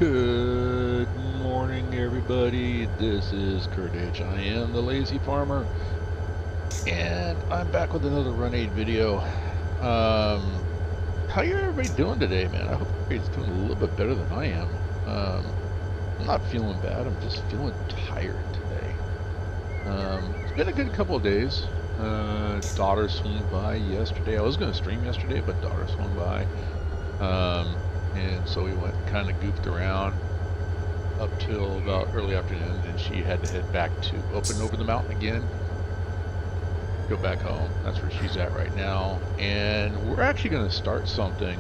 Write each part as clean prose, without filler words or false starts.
Good morning, everybody. This is Kurt H. I am the Lazy Farmer, and I'm back with another Run8 video. How you everybody doing today, man? I hope everybody's doing a little bit better than I am. I'm not feeling bad. I'm just feeling tired today. It's been a good couple of days. Daughter swung by yesterday. I was going to stream yesterday, but daughter swung by. And so we went kind of goofed around up till about early afternoon, and she had to head back to over the mountain again, go back home. That's where she's at right now, and we're actually going to start something.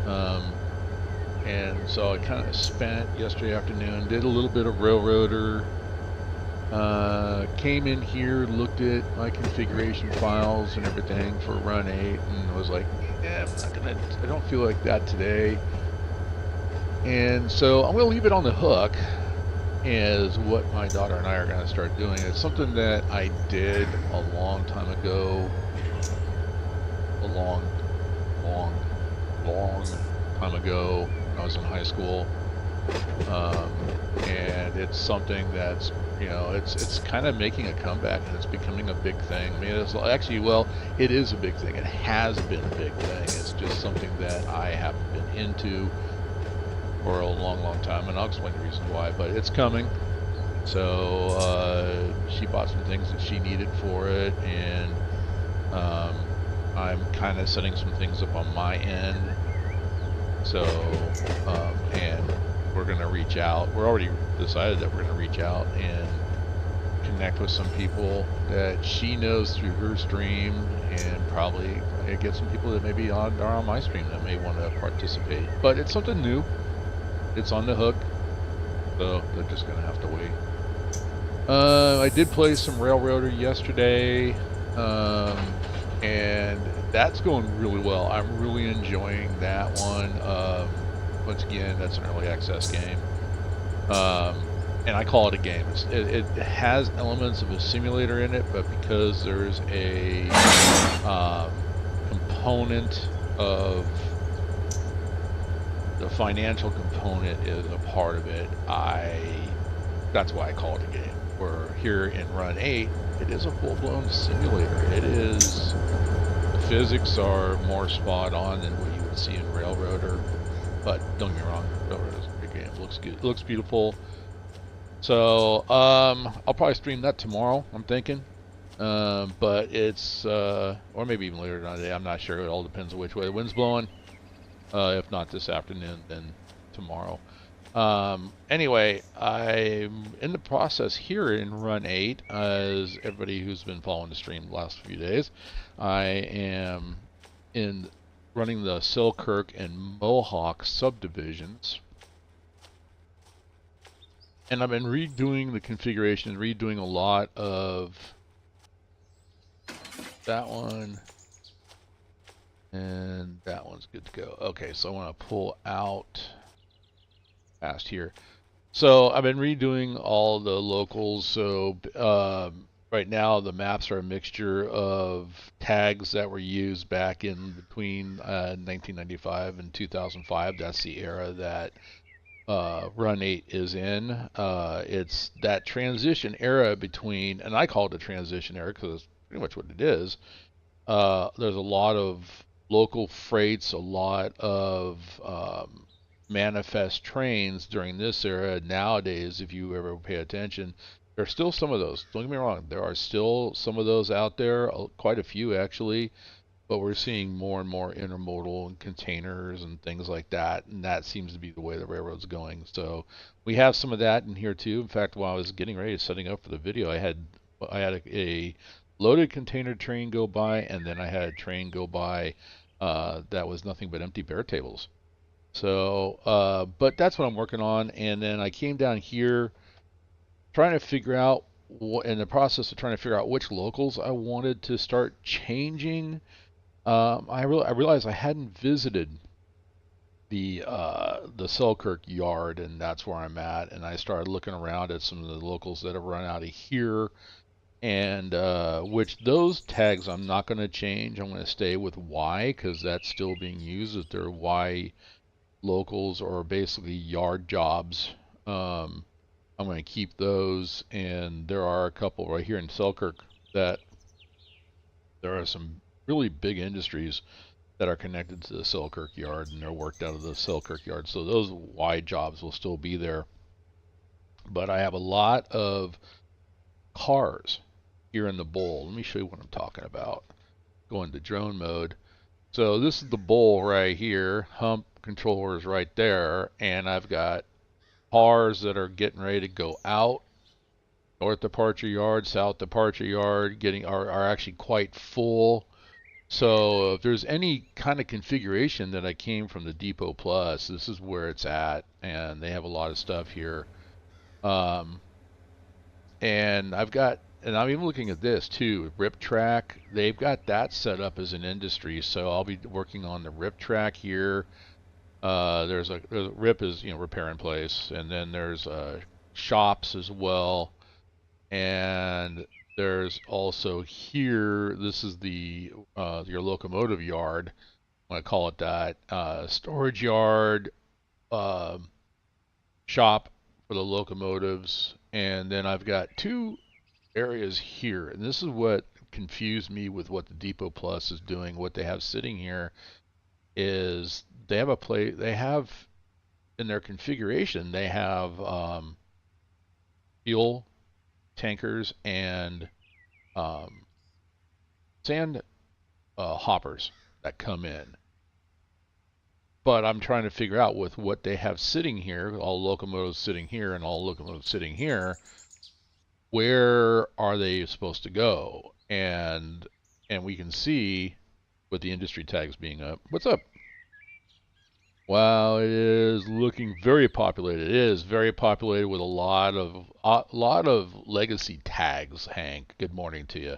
And so I kind of spent yesterday afternoon, did a little bit of railroader, came in here, looked at my configuration files and everything for Run8, and was like, yeah, I don't feel like that today. And so I'm going to leave it on the hook as what my daughter and I are going to start doing. It's something that I did a long time ago, a long time ago when I was in high school. And it's something that's, you know, it's kind of making a comeback, and it's becoming a big thing. I mean, it's actually, well, it is a big thing. It has been a big thing. It's just something that I haven't been into for a long time, and I'll explain the reason why, but it's coming. So she bought some things that she needed for it, and I'm kind of setting some things up on my end. So and we're going to reach out. We're already decided that we're going to reach out and connect with some people that she knows through her stream, and probably get some people that maybe are on my stream that may want to participate. But it's something new. It's on the hook, so they're just going to have to wait. I did play some Railroader yesterday, and that's going really well. I'm really enjoying that one. Once again, that's an early access game, and I call it a game. It has elements of a simulator in it, but because there's a component of the financial component is a part of it, that's why I call it a game. Where here in Run8, it is a full-blown simulator. The physics are more spot on than what you would see in Railroader. But don't get me wrong, Railroader is a great game. It looks good. It looks beautiful. So I'll probably stream that tomorrow, I'm thinking. But it's or maybe even later on today. I'm not sure. It all depends on which way the wind's blowing. If not this afternoon, then tomorrow. Anyway, I'm in the process here in Run8, as everybody who's been following the stream the last few days. I am running the Selkirk and Mohawk subdivisions. And I've been redoing the configuration, redoing a lot of that one. And that one's good to go. Okay, so I want to pull out past here. So I've been redoing all the locals. So right now the maps are a mixture of tags that were used back in between 1995 and 2005. That's the era that Run8 is in. It's that transition era between, and I call it a transition era because it's pretty much what it is. There's a lot of local freights, a lot of manifest trains during this era. Nowadays, if you ever pay attention, there are still some of those. Don't get me wrong, there are still some of those out there, quite a few actually, but we're seeing more and more intermodal and containers and things like that, and that seems to be the way the railroad's going. So we have some of that in here too. In fact, while I was getting ready, setting up for the video, I had a loaded container train go by, and then I had a train go by that was nothing but empty bare tables. So, but that's what I'm working on. And then I came down here trying to figure out, in the process of trying to figure out which locals I wanted to start changing. I realized I hadn't visited the Selkirk yard, and that's where I'm at. And I started looking around at some of the locals that have run out of here. And which those tags I'm not going to change. I'm going to stay with Y because that's still being used as their Y locals or basically yard jobs. I'm going to keep those, and there are a couple right here in Selkirk that there are some really big industries that are connected to the Selkirk yard, and they're worked out of the Selkirk yard. So those wide jobs will still be there. But I have a lot of cars here in the bowl. Let me show you what I'm talking about. Go into drone mode. So this is the bowl right here. Hump controller is right there, and I've got cars that are getting ready to go out. North departure yard, south departure yard, are actually quite full. So if there's any kind of configuration that I came from the Depot Plus, this is where it's at, and they have a lot of stuff here. And I'm even looking at this too, Rip Track. They've got that set up as an industry, so I'll be working on the Rip Track here. There's a Rip is repair in place, and then there's shops as well, and there's also here. This is the your locomotive yard. I'm gonna call it that. Storage yard, shop for the locomotives, and then I've got two areas here, and this is what confused me with what the Depot Plus is doing. What they have sitting here is they have in their configuration, they have fuel tankers and sand hoppers that come in. But I'm trying to figure out with what they have sitting here, all locomotives sitting here and all locomotives sitting here, where are they supposed to go? And we can see with the industry tags being up. What's up? Wow, it is looking very populated. It is very populated with a lot of legacy tags. Hank, good morning to you.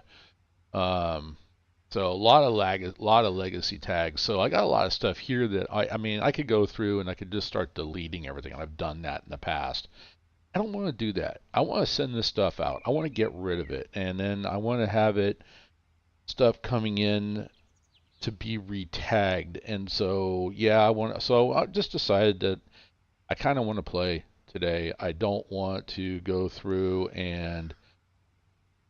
So a lot of legacy tags. So I got a lot of stuff here that I mean I could go through and I could just start deleting everything, and I've done that in the past. I don't want to do that. I want to send this stuff out. I want to get rid of it, and then I want to have it stuff coming in to be retagged. And so yeah, I just decided that I kind of want to play today. I don't want to go through and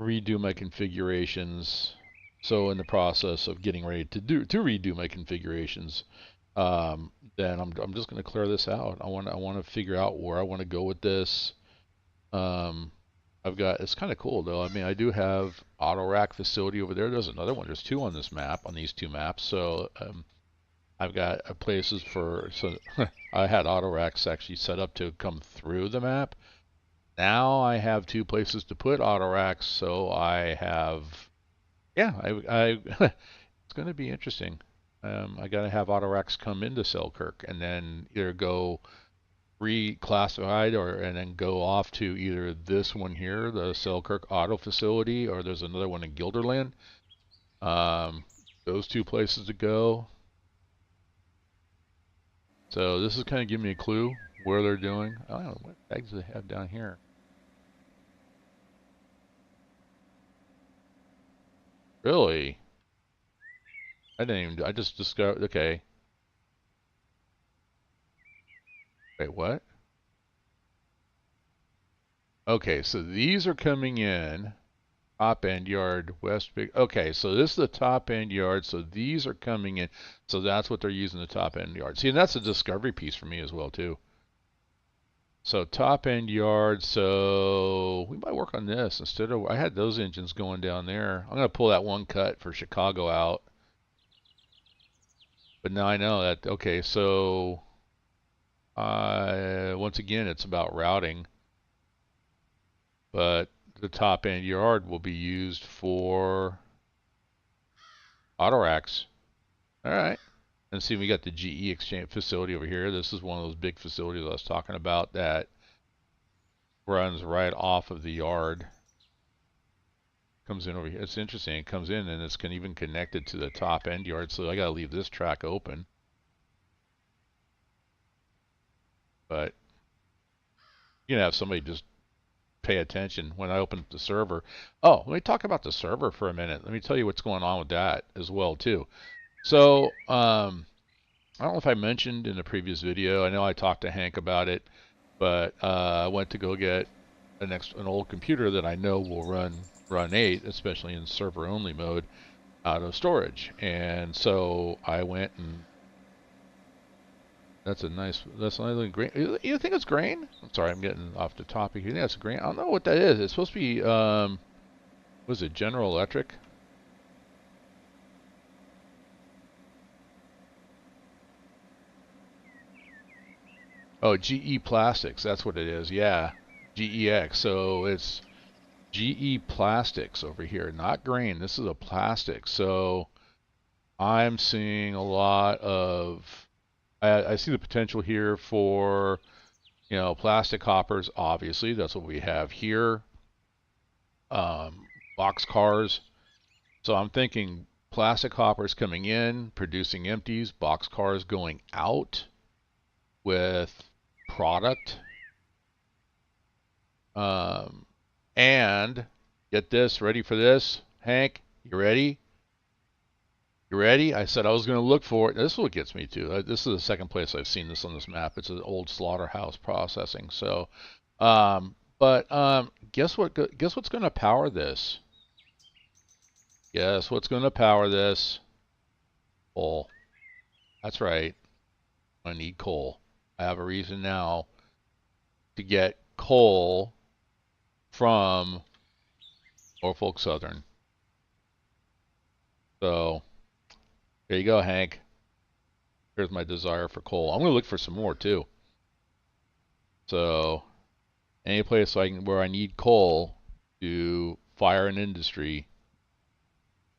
redo my configurations. So in the process of getting ready to redo my configurations, then I'm just going to clear this out. I want to figure out where I want to go with this. It's kind of cool though. I mean, I do have auto rack facility over there. There's another one. There's two on this map, on these two maps. So I've got places so I had auto racks actually set up to come through the map. Now I have two places to put auto racks. So I have, yeah, it's going to be interesting. I got to have auto racks come into Selkirk and then either go reclassified and then go off to either this one here, the Selkirk Auto Facility, or there's another one in Guilderland. Those two places to go. So this is kind of giving me a clue where they're doing. I don't know what tags they have down here. Really? I just discovered, okay. Wait, what? Okay, so these are coming in. Top end yard, west big. Okay, so this is the top end yard. So these are coming in. So that's what they're using the top end yard. See, and that's a discovery piece for me as well too. So top end yard. So we might work on this instead of, I had those engines going down there. I'm gonna pull that one cut for Chicago out. But now I know that. Okay, so once again, it's about routing. But the top end yard will be used for auto racks. All right. And see, we got the GE exchange facility over here. This is one of those big facilities I was talking about that runs right off of the yard. Comes in over here. It's interesting. It comes in and it's even connected to the top end yard. So I got to leave this track open. But you can have somebody just pay attention when I open up the server. Oh, let me talk about the server for a minute. Let me tell you what's going on with that as well too. So I don't know if I mentioned in the previous video. I know I talked to Hank about it, but I went to go get an old computer that I know will run Run8, especially in server only mode, out of storage. And so I went and that's a nice grain. You think it's grain? I'm sorry, I'm getting off the topic. You think that's grain? I don't know what that is. It's supposed to be was it General Electric? Oh, GE Plastics. That's what it is. Yeah. GEX. So it's GE Plastics over here, not grain. This is a plastic. So I'm seeing a lot of. I see the potential here for, plastic hoppers. Obviously, that's what we have here. Box cars. So I'm thinking plastic hoppers coming in, producing empties, box cars going out with product. And get this, ready for this, Hank? You ready? You ready? I said I was going to look for it. This is what gets me too. This is the second place I've seen this on this map. It's an old slaughterhouse processing. So, guess what? Guess what's going to power this? Guess what's going to power this? Coal. That's right. I need coal. I have a reason now to get coal from Norfolk Southern. So there you go, Hank. Here's my desire for coal. I'm going to look for some more too. So any place where I need coal to fire an industry,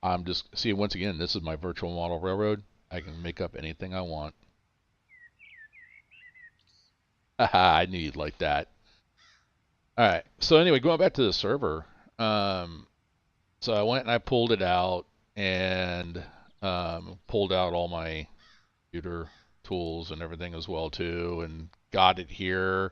I'm just, see, once again, this is my virtual model railroad. I can make up anything I want. Haha, I knew you'd like that. All right. So anyway, going back to the server. So I went and I pulled it out and pulled out all my computer tools and everything as well too, and got it here.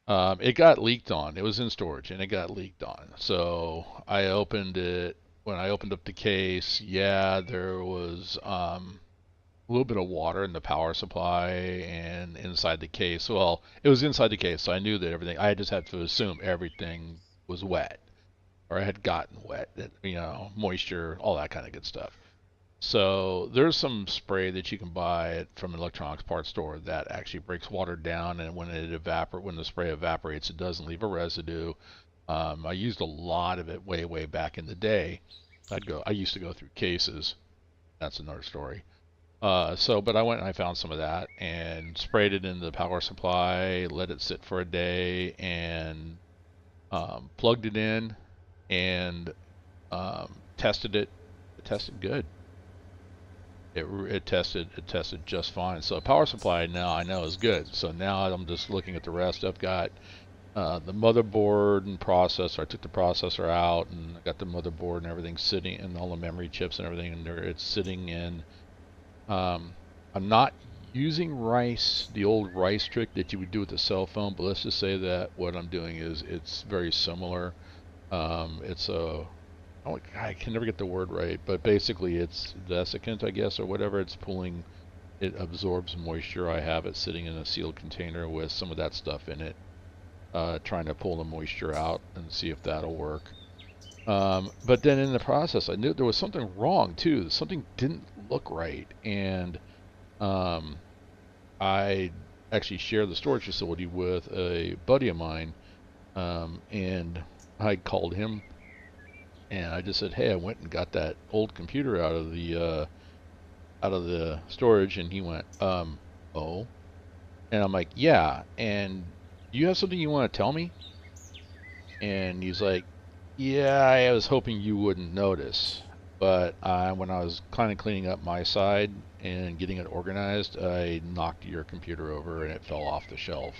It got leaked on. It was in storage and it got leaked on. So I opened it. When I opened up the case, yeah, there was a little bit of water in the power supply and inside the case. Well, it was inside the case, so I knew that everything. I just had to assume everything was wet, or had gotten wet. Moisture, all that kind of good stuff. So there's some spray that you can buy from an electronics parts store that actually breaks water down, and when when the spray evaporates, it doesn't leave a residue. I used a lot of it way back in the day. I used to go through cases. That's another story. But I went and I found some of that and sprayed it in the power supply, let it sit for a day, and plugged it in and tested it. It tested good. It tested just fine. So power supply now I know is good. So now I'm just looking at the rest. I've got the motherboard and processor. I took the processor out and I got the motherboard and everything sitting, and all the memory chips and everything, and it's sitting in. I'm not using rice, the old rice trick that you would do with the cell phone, but let's just say that what I'm doing is it's very similar. It's a I can never get the word right, but basically it's desiccant, I guess, or whatever. It's pulling, it absorbs moisture. I have it sitting in a sealed container with some of that stuff in it, trying to pull the moisture out and see if that'll work. But then in the process, I knew there was something wrong too. Something didn't look right, and I actually share the storage facility with a buddy of mine, and I called him. And I just said, hey, I went and got that old computer out of the storage, and he went, oh. And I'm like, yeah, and do you have something you want to tell me? And he's like, yeah, I was hoping you wouldn't notice. But when I was kind of cleaning up my side and getting it organized, I knocked your computer over and it fell off the shelf.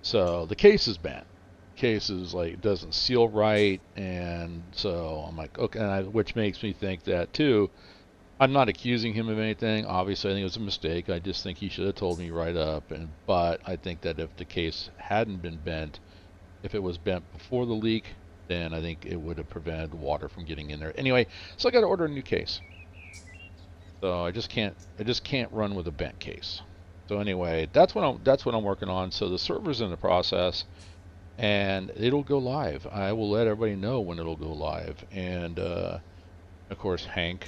So the case is bent. Case is like, it doesn't seal right, and so I'm like, okay, which makes me think that too. I'm not accusing him of anything. Obviously, I think it was a mistake. I just think he should have told me right up. But I think that if the case hadn't been bent, if it was bent before the leak, then I think it would have prevented water from getting in there. Anyway, so I got to order a new case. So I just can't run with a bent case. So anyway, that's what I'm working on. So the server's in the process, and it'll go live. I will let everybody know when it'll go live. And of course, Hank,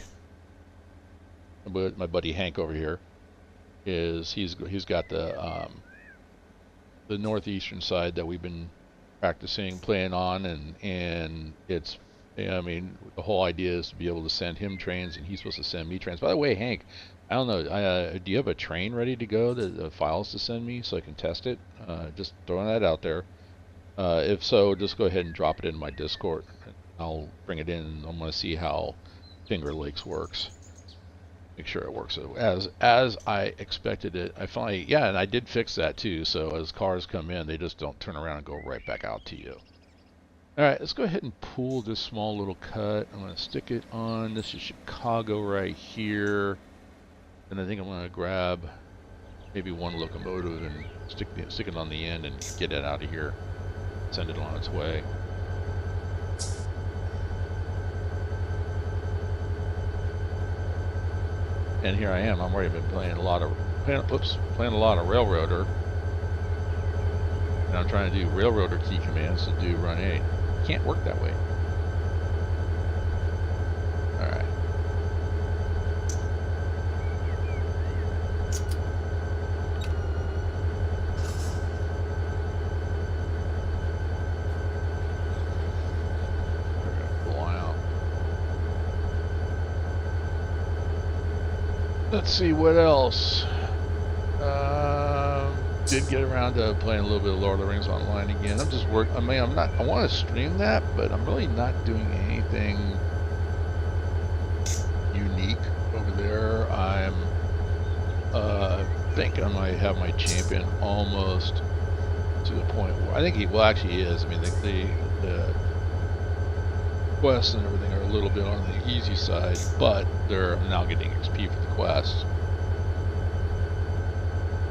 my buddy Hank over here, he's got the northeastern side that we've been practicing playing on, and it's, I mean, the whole idea is to be able to send him trains, and he's supposed to send me trains. By the way, Hank, I don't know, do you have a train ready to go, the files to send me so I can test it? Just throwing that out there. If so, just go ahead and drop it in my Discord. I'll bring it in, and I'm going to see how Finger Lakes works. Make sure it works as I expected it. I finally, yeah, and I did fix that too. So as cars come in, they just don't turn around and go right back out to you. All right, let's go ahead and pull this small little cut. I'm going to stick it on. This is Chicago right here. And I think I'm going to grab maybe one locomotive and stick it on the end and get it out of here. Send it on its way. And here I am. I'm already been playing a lot of Railroader. And I'm trying to do Railroader key commands to do Run8. Can't work that way. All right. Let's see what else. Did get around to playing a little bit of Lord of the Rings Online again. I'm just I mean, I want to stream that, but I'm really not doing anything unique over there. I'm think I might have my champion almost to the point where I think he actually is. I mean, the quests and everything are a little bit on the easy side, but I'm now getting XP for the quests.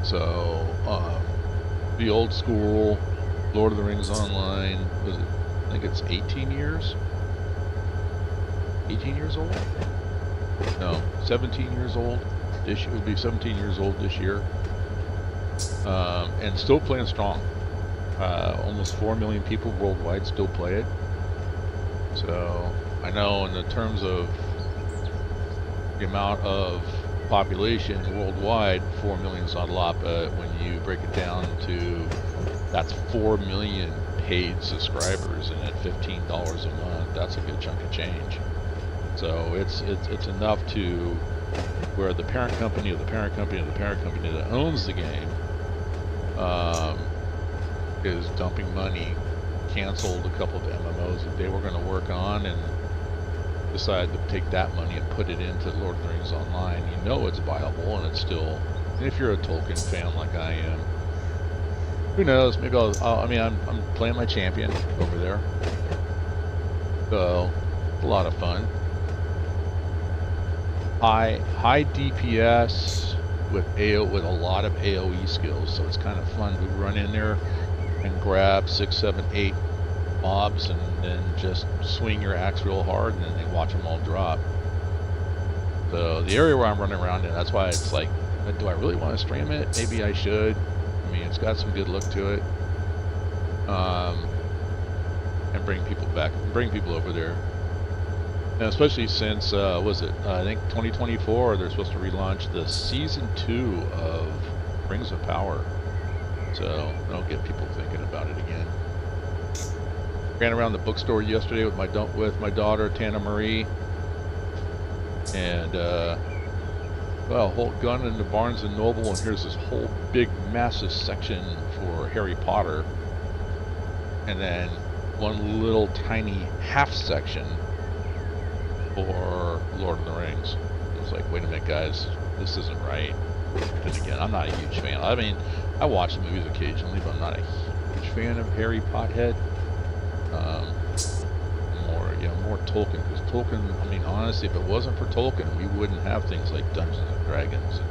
So, the old school Lord of the Rings Online, I think it's 18 years? 18 years old? No, 17 years old. It would be 17 years old this year. And still playing strong. Almost 4 million people worldwide still play it. So, I know in the terms of the amount of population worldwide, 4 million is not a lot, but when you break it down to, that's 4 million paid subscribers, and at $15 a month, that's a good chunk of change. So it's enough to where the parent company of the parent company of the parent company that owns the game is dumping money, canceled a couple of MMOs that they were going to work on, and decided to take that money and put it into Lord of the Rings Online. You know it's viable, and it's still, and if you're a Tolkien fan like I am, who knows, maybe I'm playing my champion over there, so a lot of fun. High DPS with a lot of AoE skills, so it's kind of fun to run in there and grab 6, 7, 8 mobs and then just swing your axe real hard, and then they watch them all drop. So the area where I'm running around in, that's why it's like, do I really want to stream it? Maybe I should. I mean, it's got some good look to it. And bring people over there. And especially since, I think 2024, they're supposed to relaunch the Season 2 of Rings of Power. So that'll get people thinking about it again. Ran around the bookstore yesterday with my daughter Tana Marie, and gone into Barnes and Noble, and here's this whole big massive section for Harry Potter, and then one little tiny half section for Lord of the Rings. It was like, wait a minute, guys, this isn't right. And again, I'm not a huge fan. I mean, I watch the movies occasionally, but I'm not a huge fan of Harry Pothead. More Tolkien, because Tolkien, I mean, honestly, if it wasn't for Tolkien, we wouldn't have things like Dungeons and Dragons and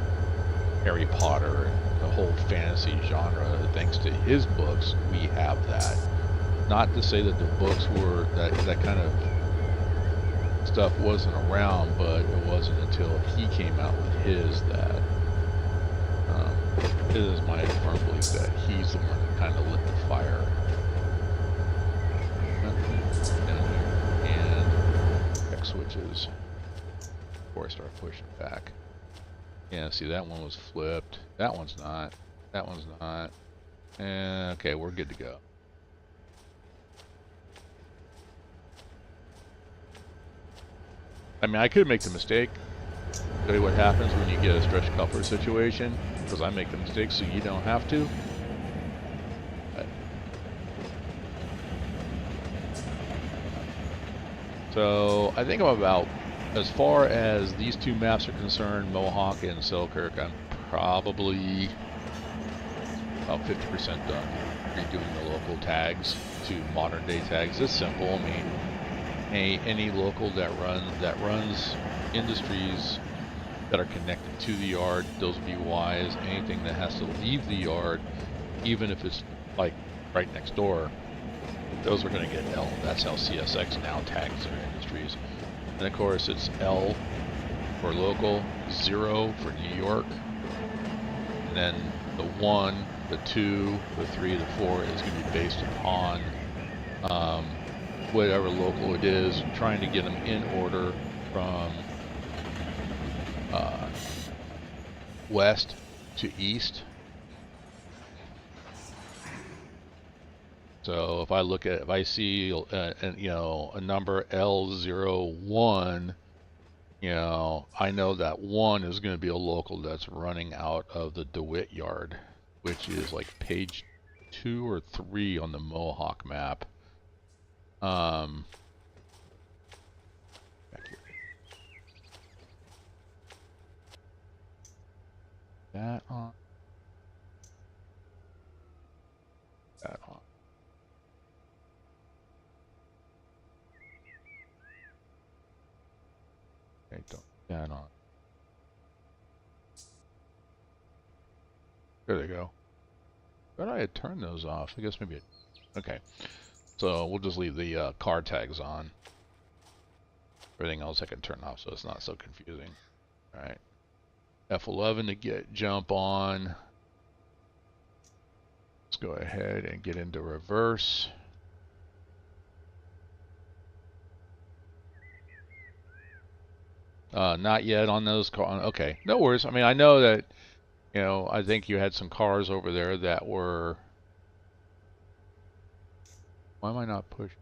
Harry Potter and the whole fantasy genre. Thanks to his books, we have that. Not to say that the books were that kind of stuff wasn't around, but it wasn't until he came out with his that it is my firm belief that he's the one that kind of lit the fire down here. And check switches before I start pushing back. Yeah, see, that one was flipped. That one's not. That one's not. Okay, we're good to go. I mean, I could make the mistake. Tell you what happens when you get a stretch coupler situation, because I make the mistake so you don't have to. So I think I'm about, as far as these two maps are concerned, Mohawk and Selkirk, I'm probably about 50% done redoing the local tags to modern day tags. It's simple. I mean, any local that runs industries that are connected to the yard, those BYs, anything that has to leave the yard, even if it's like right next door, those are going to get L. That's how CSX now tags their industries. And of course it's L for local, 0 for New York, and then the 1, the 2, the 3, the 4 is going to be based upon whatever local it is, trying to get them in order from west to east. So if I look at, if I see, a number L01, I know that 1 is going to be a local that's running out of the DeWitt yard, which is like page 2 or 3 on the Mohawk map. Back here. That on. That on. Okay, don't that on. There they go. But I had turned those off. I guess maybe it, okay. So we'll just leave the car tags on. Everything else I can turn off so it's not so confusing. Alright. F11 to jump on. Let's go ahead and get into reverse. Not yet on those cars. Okay, no worries. I mean, I know that, I think you had some cars over there that were... Why am I not pushing?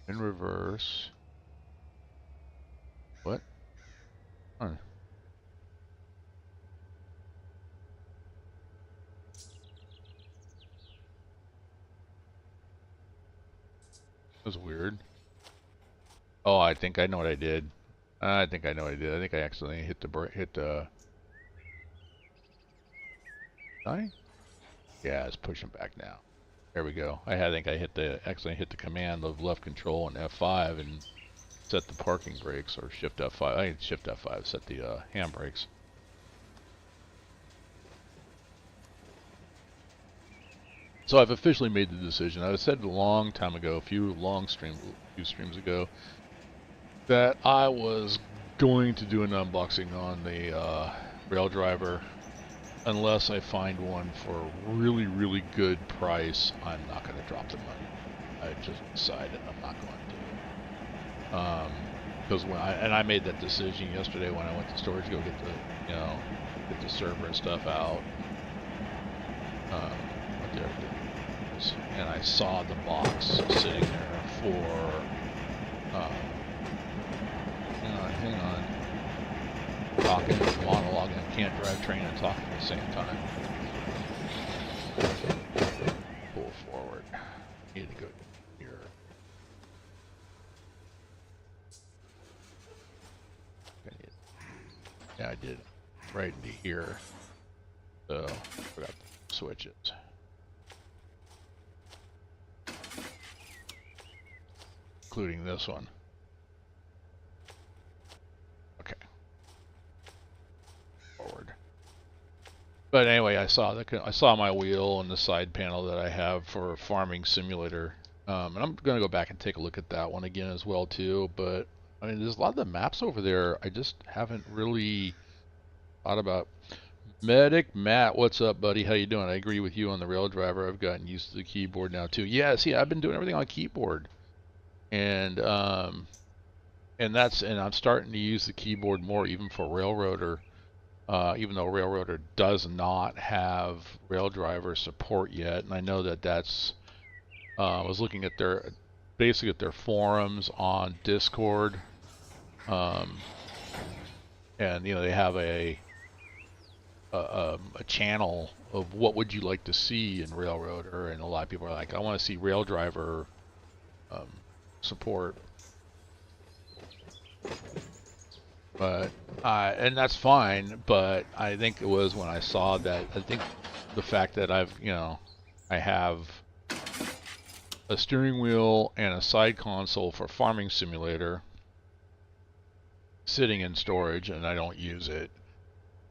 In reverse. What? Huh. That's weird. Oh, I think I know what I did. I think I know what I did. I think I accidentally hit the brake. Yeah, it's pushing back now. There we go. I think I accidentally hit the command of left control and F5 and set the parking brakes, or shift F5. I shift F5, set the handbrakes. So I've officially made the decision. I said a long time ago, a few streams ago, that I was going to do an unboxing on the Rail Driver. Unless I find one for a really, really good price, I'm not going to drop the money. I just decided I'm not going to. Because I made that decision yesterday when I went to storage to go get the server and stuff out. What there it is. And I saw the box sitting there for. Hang on. Talking, monologuing, can't drive train and talk at the same time. Pull forward. Need to go here. Yeah, I did. Right into here. So, forgot the switches. Including this one. But anyway, I saw my wheel and the side panel that I have for Farming Simulator, and I'm gonna go back and take a look at that one again as well too. But I mean, there's a lot of the maps over there I just haven't really thought about. Medic Matt, what's up, buddy? How you doing? I agree with you on the rail driver. I've gotten used to the keyboard now too. Yeah, see, I've been doing everything on keyboard, and and I'm starting to use the keyboard more even for Railroader. Even though Railroader does not have rail driver support yet, and I know that that's. I was looking at basically at their forums on Discord, um, and you know they have a channel of what would you like to see in Railroader, and a lot of people are like, I want to see rail driver um, support. But and that's fine, but I think it was when I saw that, I think the fact that I have a steering wheel and a side console for Farming Simulator sitting in storage and I don't use it.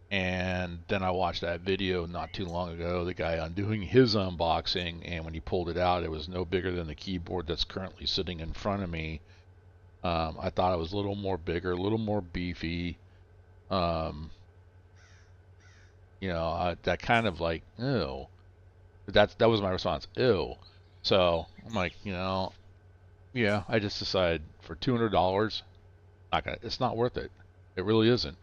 And then I watched that video not too long ago, the guy undoing his unboxing, and when he pulled it out, it was no bigger than the keyboard that's currently sitting in front of me. I thought it was a little more bigger, a little more beefy. That kind of like, ew. That was my response, ew. So I'm like, yeah, I just decided for $200, it's not worth it. It really isn't.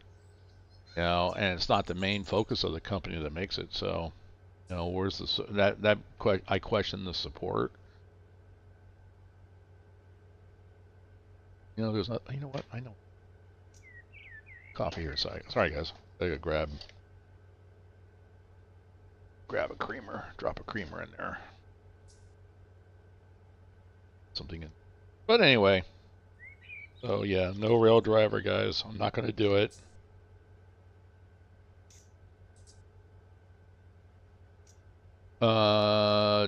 And it's not the main focus of the company that makes it. So, where's I question the support. There's not. You know what? I know. Coffee here, sorry guys. I gotta grab a creamer. Drop a creamer in there. Something in. But anyway. So yeah, no rail driver, guys. I'm not gonna do it.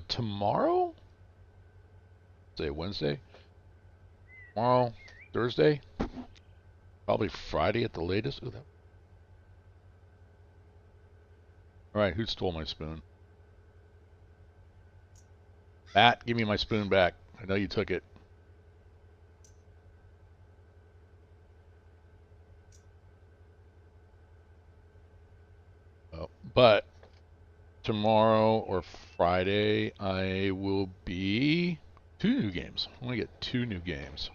Tomorrow? Say Wednesday? Tomorrow? Thursday? Probably Friday at the latest. Ooh, Alright, who stole my spoon? Matt, give me my spoon back. I know you took it. Oh, but tomorrow or Friday, I will be 2 new games. I want to get 2 new games.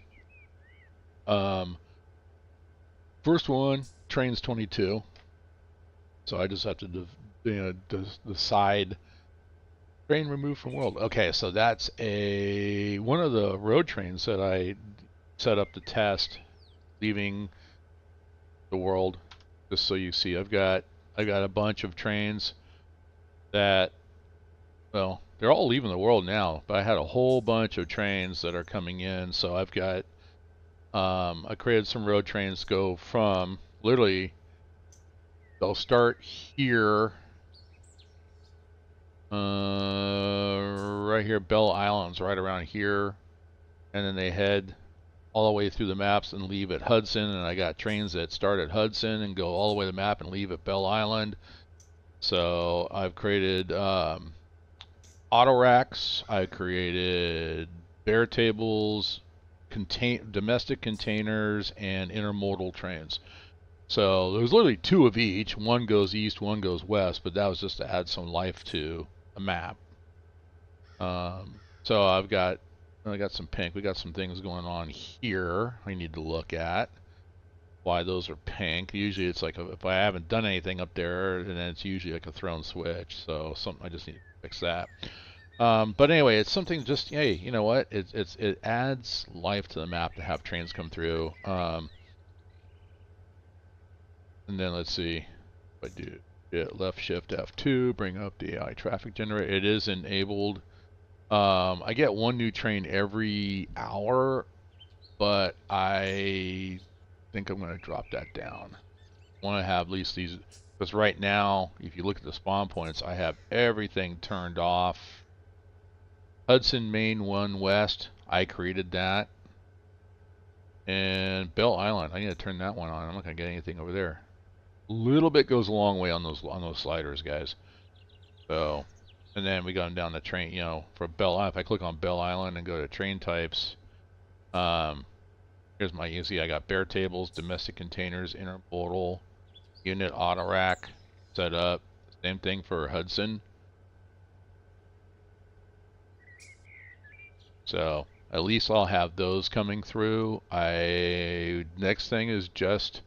First one, Trains 22. So I just have to decide. Train removed from world. Okay, so that's one of the road trains that I set up to test, leaving the world. Just so you see, I've got a bunch of trains that, well, they're all leaving the world now, but I had a whole bunch of trains that are coming in. So I've got I created some road trains go from literally, they'll start here, right here, Bell Island's right around here, and then they head all the way through the maps and leave at Hudson. And I got trains that start at Hudson and go all the way to the map and leave at Bell Island. So I've created auto racks, I created bear tables, domestic containers, and intermodal trains. So there's literally 2 of each. One goes east, one goes west, but that was just to add some life to a map. So I got some pink. We got some things going on here I need to look at. Why those are pink. Usually it's like if I haven't done anything up there, then it's usually like a thrown switch. So I just need to fix that. But anyway, it's something just, hey, you know what? It adds life to the map to have trains come through. And then let's see if I do left shift F2, bring up the AI traffic generator. It is enabled. I get 1 new train every hour, but I think I'm going to drop that down. I want to have at least these, because right now, if you look at the spawn points, I have everything turned off. Hudson Main 1 West, I created that. And Bell Island, I need to turn that one on. I'm not going to get anything over there. little bit goes a long way on those sliders, guys. So, and then we got down the train, you know, for Bell Island. If I click on Bell Island and go to train types, here's my, you see I got bare tables, domestic containers, intermodal, unit auto rack set up. Same thing for Hudson. So at least I'll have those coming through. Next thing is just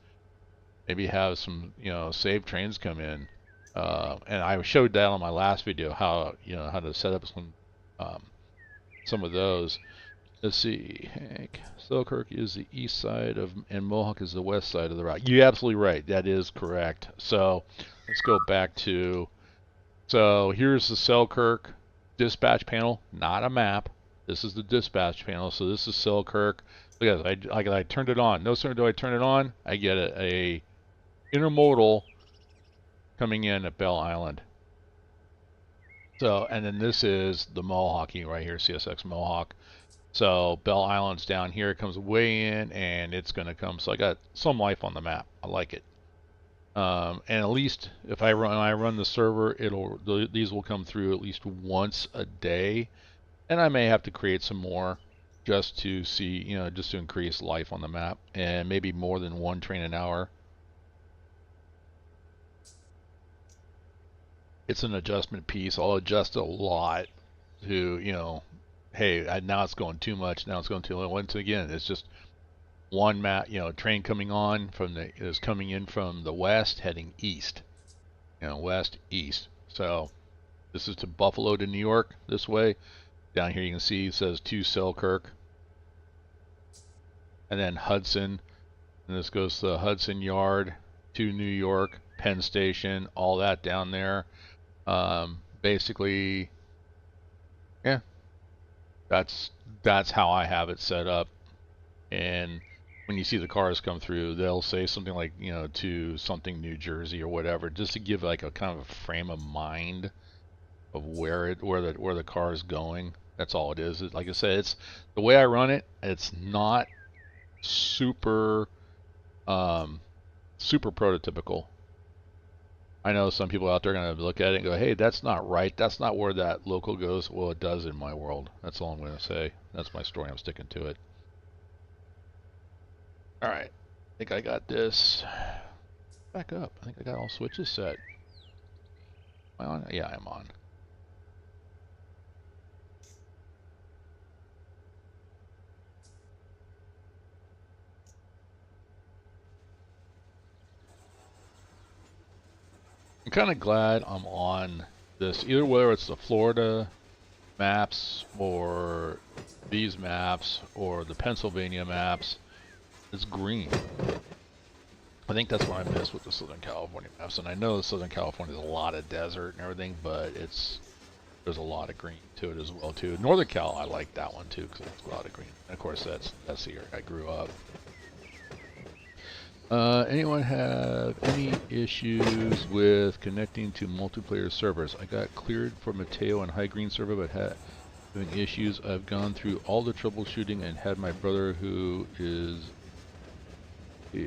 maybe have some, you know, save trains come in. And I showed that on my last video, how, you know, how to set up some of those. Let's see, Hank. Selkirk is the east side of, and Mohawk is the west side of the route. You're absolutely right. That is correct. So let's go back to, so here's the Selkirk dispatch panel, not a map. This is the dispatch panel. So this is Selkirk. Look at this. I turned it on. No sooner do I turn it on, I get a intermodal coming in at Bell Island. So, and then this is the Mohawk right here, CSX Mohawk. So Bell Island's down here. It comes way in, and it's going to come. So I got some life on the map. I like it. And at least if I run the server, these will come through at least once a day, and I may have to create some more just to see, you know, just to increase life on the map, and maybe more than one train an hour. It's an adjustment piece. I'll adjust a lot to, you know, hey, now it's going too much. Now it's going too low. Once again, it's just one map, you know, train coming on from is coming in from the west, heading east. You know, west, east. So this is to Buffalo to New York this way. Down here you can see it says to Selkirk. And then Hudson. And this goes to the Hudson Yard to New York, Penn Station, all that down there. Basically, yeah, that's how I have it set up. And when you see the cars come through, they'll say something like, you know, to something New Jersey or whatever, just to give like a kind of a frame of mind of where the car is going. That's all it is. Like I said, it's the way I run it. It's not super super prototypical. I know some people out there are going to look at it and go, hey, that's not right. That's not where that local goes. Well, it does in my world. That's all I'm going to say. That's my story. I'm sticking to it. All right. I think I got this. Back up. I think I got all switches set. Am I on? Yeah, I'm on. I'm kind of glad I'm on this, either whether it's the Florida maps or these maps or the Pennsylvania maps. It's green. I think that's what I miss with the Southern California maps. And I know the Southern California is a lot of desert and everything, but there's a lot of green to it as well too. Northern Cal, I like that one too because it's a lot of green. And of course, that's the area I grew up. Anyone have any issues with connecting to multiplayer servers? I got cleared for Mateo and High Green server, but having issues. I've gone through all the troubleshooting and had my brother, who is,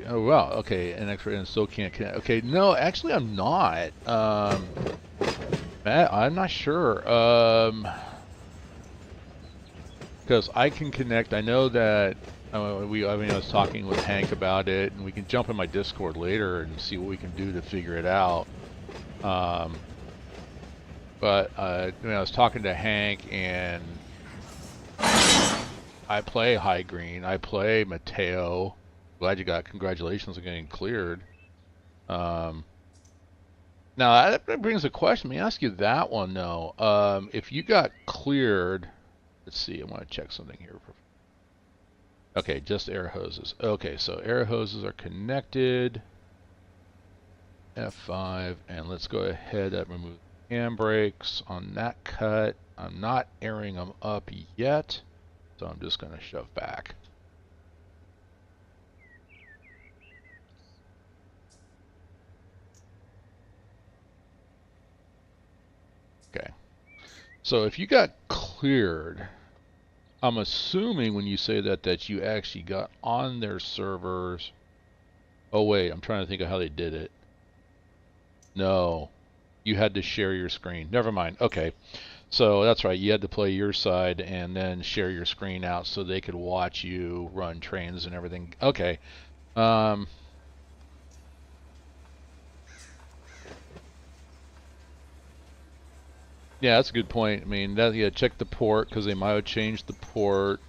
oh wow, okay, an expert and still can't connect. Okay, no, actually I'm not. Matt, I'm not sure. Because I can connect. I know that. I was talking with Hank about it, and we can jump in my Discord later and see what we can do to figure it out. But I was talking to Hank, and I play High Green. I play Mateo. Glad you got, congratulations on getting cleared. Now that brings a question. Let me ask you that one though. If you got cleared, let's see. I want to check something here. Okay, just air hoses. Okay, so air hoses are connected. F5, and let's go ahead and remove handbrakes on that cut. I'm not airing them up yet, so I'm just going to shove back. Okay, so if you got cleared, I'm assuming when you say that you actually got on their servers. Oh wait, I'm trying to think of how they did it. No, you had to share your screen. Never mind. Okay. So that's right. You had to play your side and then share your screen out so they could watch you run trains and everything. Okay. Um, yeah, that's a good point. I mean, that, yeah, check the port because they might have changed the port.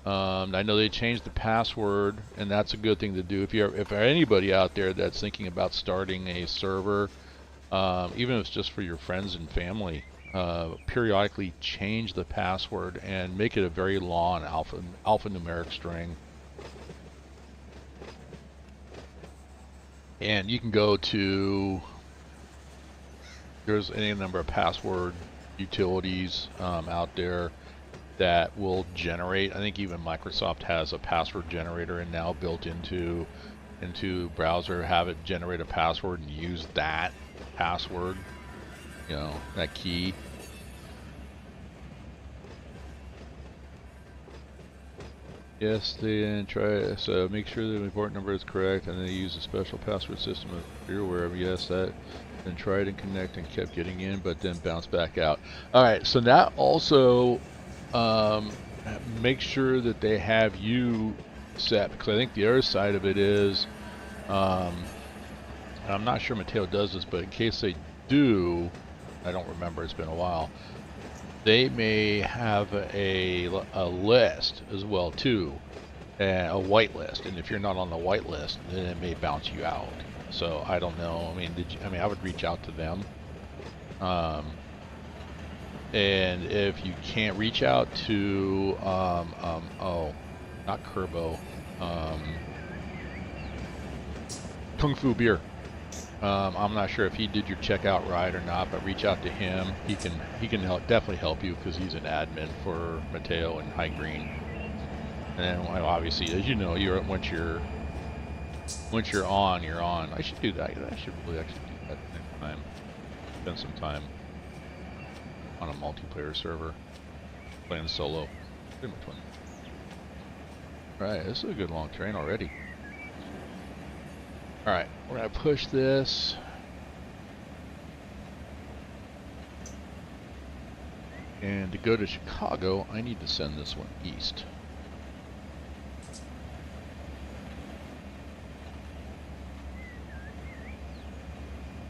I know they changed the password, and that's a good thing to do. If anybody out there that's thinking about starting a server, even if it's just for your friends and family, periodically change the password and make it a very long alphanumeric string. And you can go to, there's any number of password utilities out there that will generate. I think even Microsoft has a password generator and now built into browser, have it generate a password and use that password, you know, that key. Yes, they didn't try it. So make sure the import number is correct, and they use a special password system if you're aware of. Yes, that. Then tried and connect and kept getting in, but then bounced back out. All right, so that also make sure that they have you set, because I think the other side of it is, and I'm not sure Mateo does this, but in case they do, I don't remember, it's been a while, they may have a list as well too, a white list, and if you're not on the white list, then it may bounce you out. So I don't know. I mean, I would reach out to them. And if you can't reach out to, oh, not Kerbo, Kung Fu Beer. I'm not sure if he did your checkout right or not, but reach out to him. He can definitely help you because he's an admin for Mateo and High Green. And then obviously, as you know, once you're on, you're on. I should do that. I should really actually do that next time. Spend some time on a multiplayer server, playing solo. Pretty much fun. Alright, this is a good long train already. Alright, we're gonna push this. And to go to Chicago, I need to send this one east.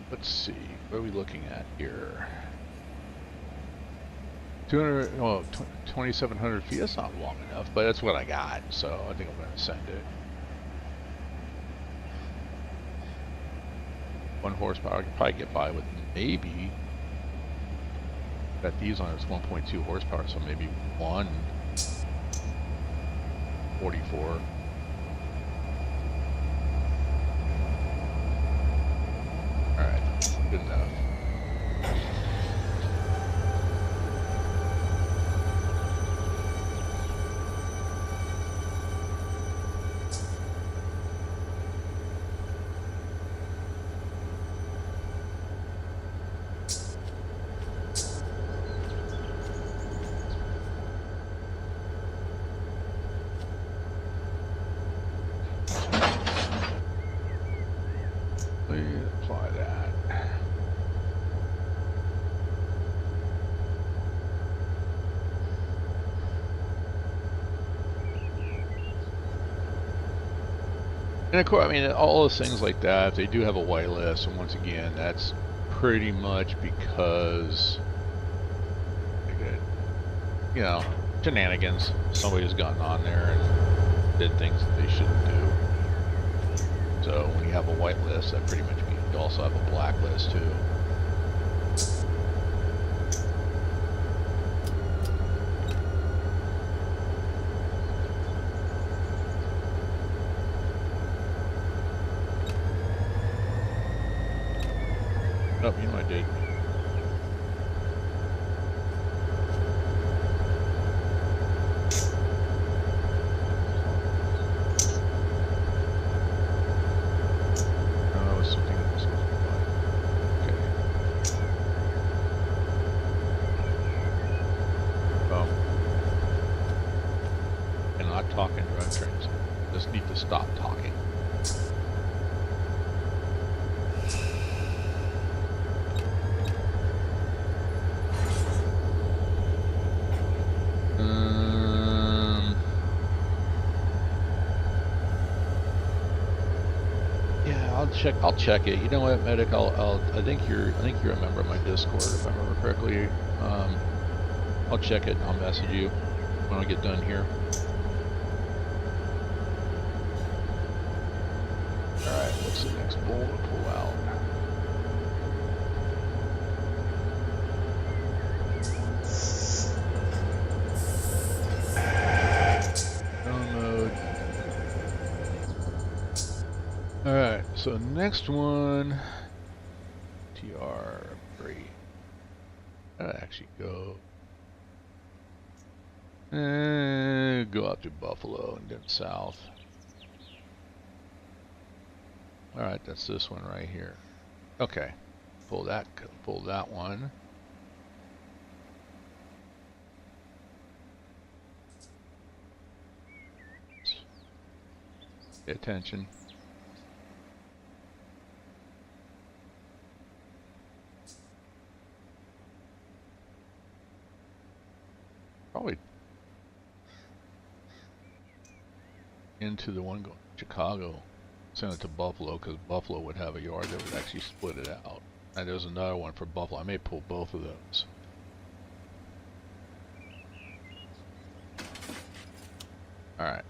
Let's see, what are we looking at here? 2,700 feet, that's not long enough, but that's what I got, so I think I'm going to send it. 1 horsepower, I could probably get by with maybe, got these on, it's 1.2 horsepower, so maybe 144. Alright, good enough. Apply that. And of course, I mean, all those things like that, if they do have a whitelist, and once again, that's pretty much because, you know, shenanigans. Somebody's gotten on there and did things that they shouldn't do. So when you have a whitelist, that pretty much means you also have a blacklist too. Oh, you know I did. Oh, something else. Okay. Oh. Cannot talk and drive trains. Just need to stop talking. I'll check it. You know what, Medic? I think you're a member of my Discord, if I remember correctly. I'll check it and I'll message you when I get done here. All right, what's the next bowl to pull out? Download. All right, so next one, TR3. That actually go out to Buffalo and then south. All right, that's this one right here. Okay, pull that one. Pay attention. Probably into the one going to Chicago. Send it to Buffalo because Buffalo would have a yard that would actually split it out. And there's another one for Buffalo. I may pull both of those. Alright.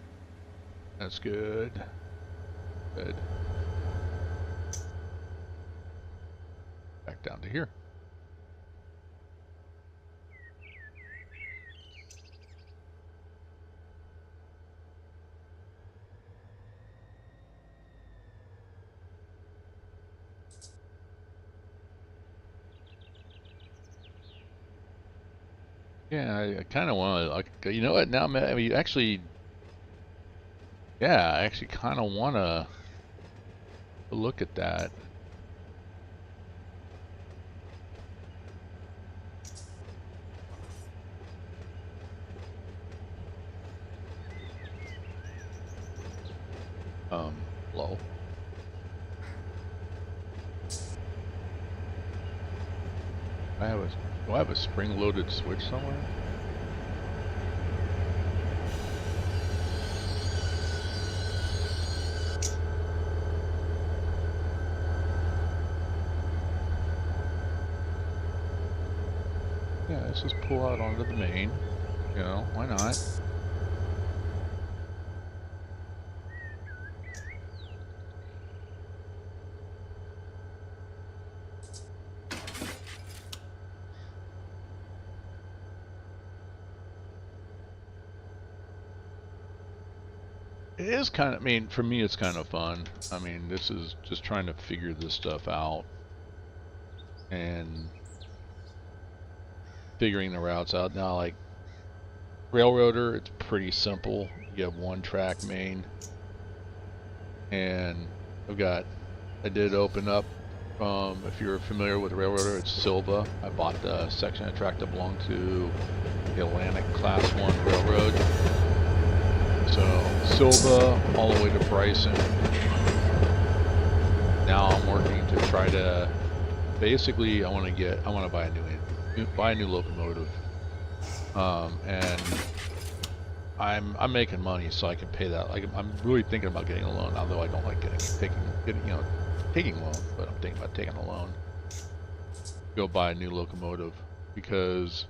That's good. Good. Back down to here. Yeah, I kind of want to, like, you know what, now, I mean, actually, yeah, I actually kind of want to look at that. Low. Do I have a spring-loaded switch somewhere? Yeah, let's just pull out onto the main. You know, why not? It is kind of, I mean, for me it's kind of fun. I mean, this is just trying to figure this stuff out and figuring the routes out. Now, like, Railroader, it's pretty simple. You have one track main. And I did open up, if you're familiar with Railroader, it's Silva. I bought the section of track that belonged to the Atlantic Class 1 Railroad. So Silva all the way to Bryson. Now I'm working to try to, basically I want to buy a new locomotive. And I'm making money so I can pay that. Like, I'm really thinking about getting a loan, although I don't like taking loans, but I'm thinking about taking a loan. Go buy a new locomotive because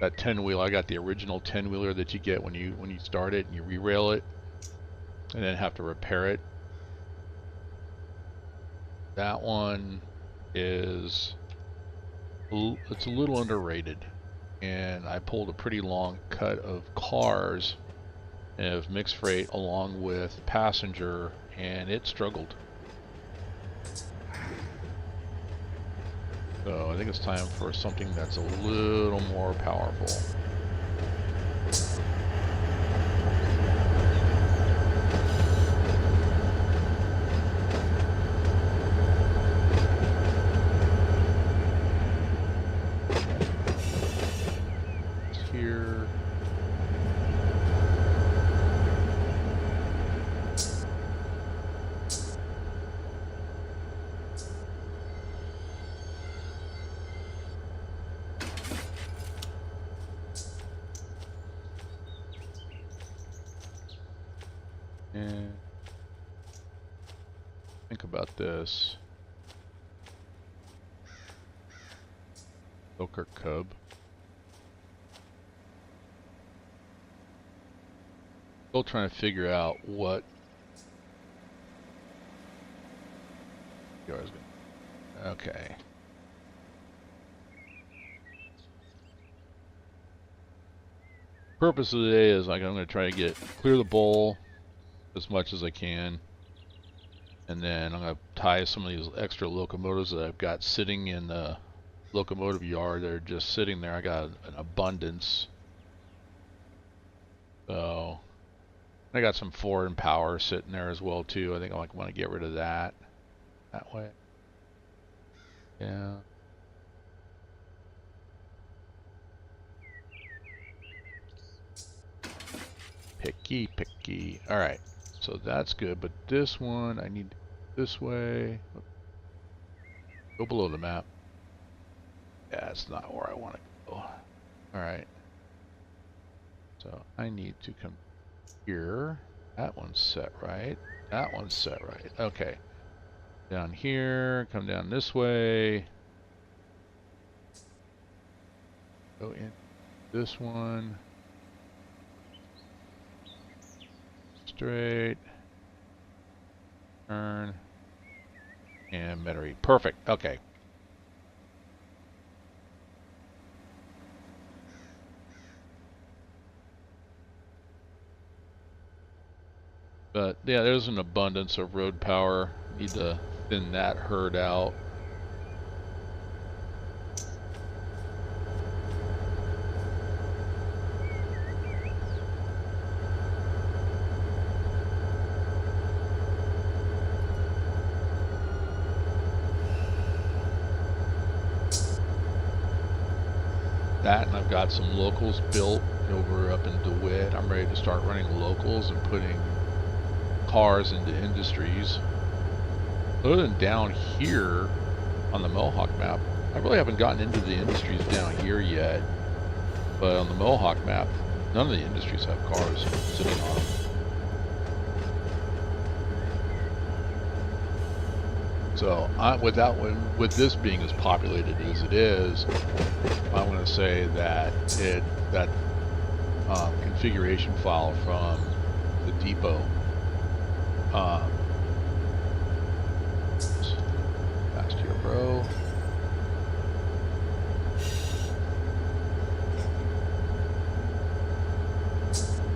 that 10-wheel, I got the original 10-wheeler that you get when you start it and you re-rail it and then have to repair it. That one it's a little underrated, and I pulled a pretty long cut of cars and of mixed freight along with passenger, and it struggled. So I think it's time for something that's a little more powerful. Here. And think about this. Selkirk Cub. Still trying to figure out what yours. Okay. Purpose of the day is like I'm going to try to clear the bowl as much as I can, and then I'm going to tie some of these extra locomotives that I've got sitting in the locomotive yard. They're just sitting there. I got an abundance, so I got some foreign power sitting there as well too. I think I want to get rid of that way. Yeah. Picky. All right, so that's good. But this one, I need this way. Go below the map. Yeah, that's not where I want to go. All right. So I need to come here. That one's set right. That one's set right. Okay. Down here, come down this way. Go in this one. Straight. Turn. And Metairie. Perfect. Okay. But yeah, there's an abundance of road power. Need to thin that herd out. That, and I've got some locals built over up in DeWitt. I'm ready to start running locals and putting cars into industries. Other than down here on the Mohawk map, I really haven't gotten into the industries down here yet. But on the Mohawk map, none of the industries have cars sitting on them. So with this being as populated as it is, I want to say that that configuration file from the depot. Fast here, bro.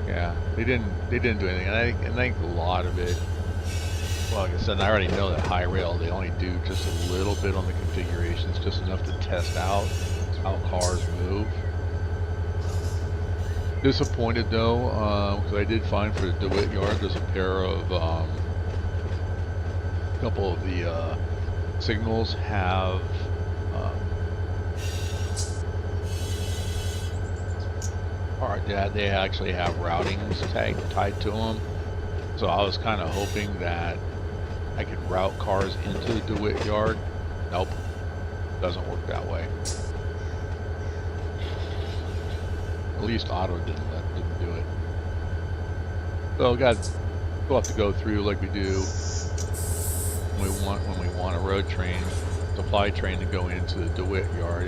Yeah, they didn't do anything, and I think a lot of it. Well, like I said, I already know that high rail, they only do just a little bit on the configurations, just enough to test out how cars move. Disappointed though, because I did find for the DeWitt yard, there's a pair of, couple of the signals have they actually have routings tied to them. So I was kind of hoping that I could route cars into the DeWitt yard. Nope, doesn't work that way. At least Auto didn't do it. So we'll have to go through like we do when we want a road train, supply train to go into the DeWitt yard.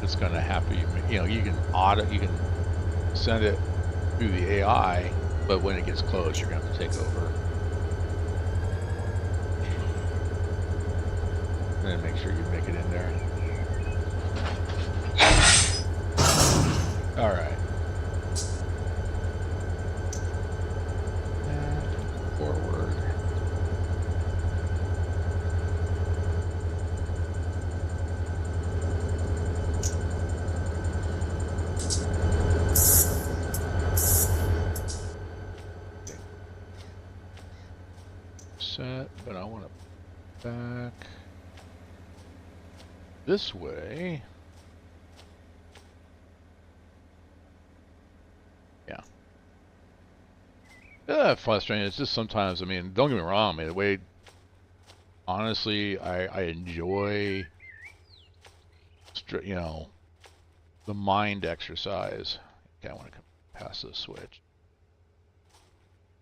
It's going to have to, you can send it through the AI, but when it gets close, you're going to have to take over. And make sure you make it in there. All right. And forward. Set, but I want to back this way. Yeah, frustrating. It's just sometimes, I mean, don't get me wrong, man, the way, honestly, I enjoy, the mind exercise. Okay, I want to pass this switch.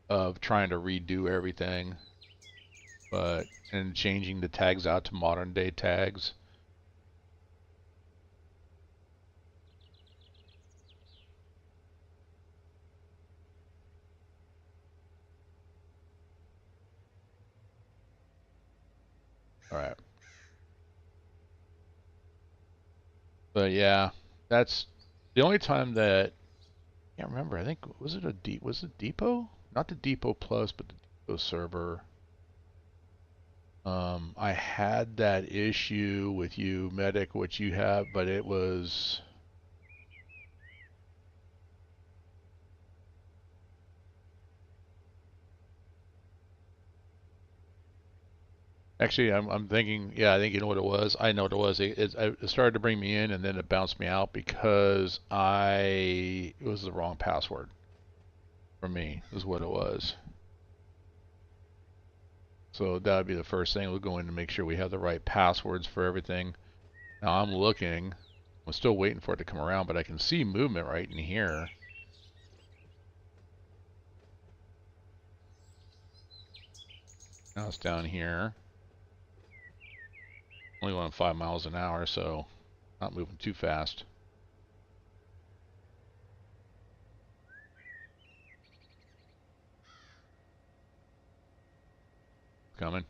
of trying to redo everything, and changing the tags out to modern day tags. All right. But yeah, that's the only time that I can't remember. I think was it Depot? Not the Depot Plus, but the Depot server. I had that issue with you, Medic, which you have, but it was. Actually, I'm thinking, yeah, I think you know what it was. I know what it was. It started to bring me in, and then it bounced me out because it was the wrong password for me, is what it was. So that would be the first thing. We'll go in to make sure we have the right passwords for everything. Now I'm looking. I'm still waiting for it to come around, but I can see movement right in here. Now it's down here. Only going 5 miles an hour, so not moving too fast. Coming.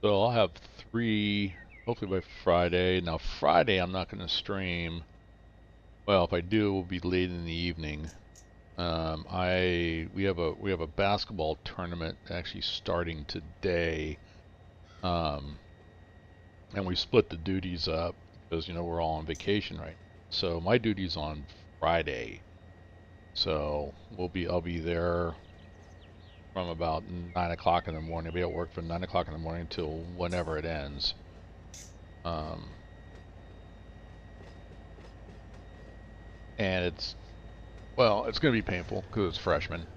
So I'll have 3, hopefully by Friday. Now Friday I'm not going to stream. Well, if I do, it will be late in the evening. We have a basketball tournament actually starting today, and we split the duties up because we're all on vacation right now. So my duty's on Friday, so I'll be there from about 9 o'clock in the morning. I'll be at work from 9 o'clock in the morning till whenever it ends. And it's going to be painful because it's freshmen.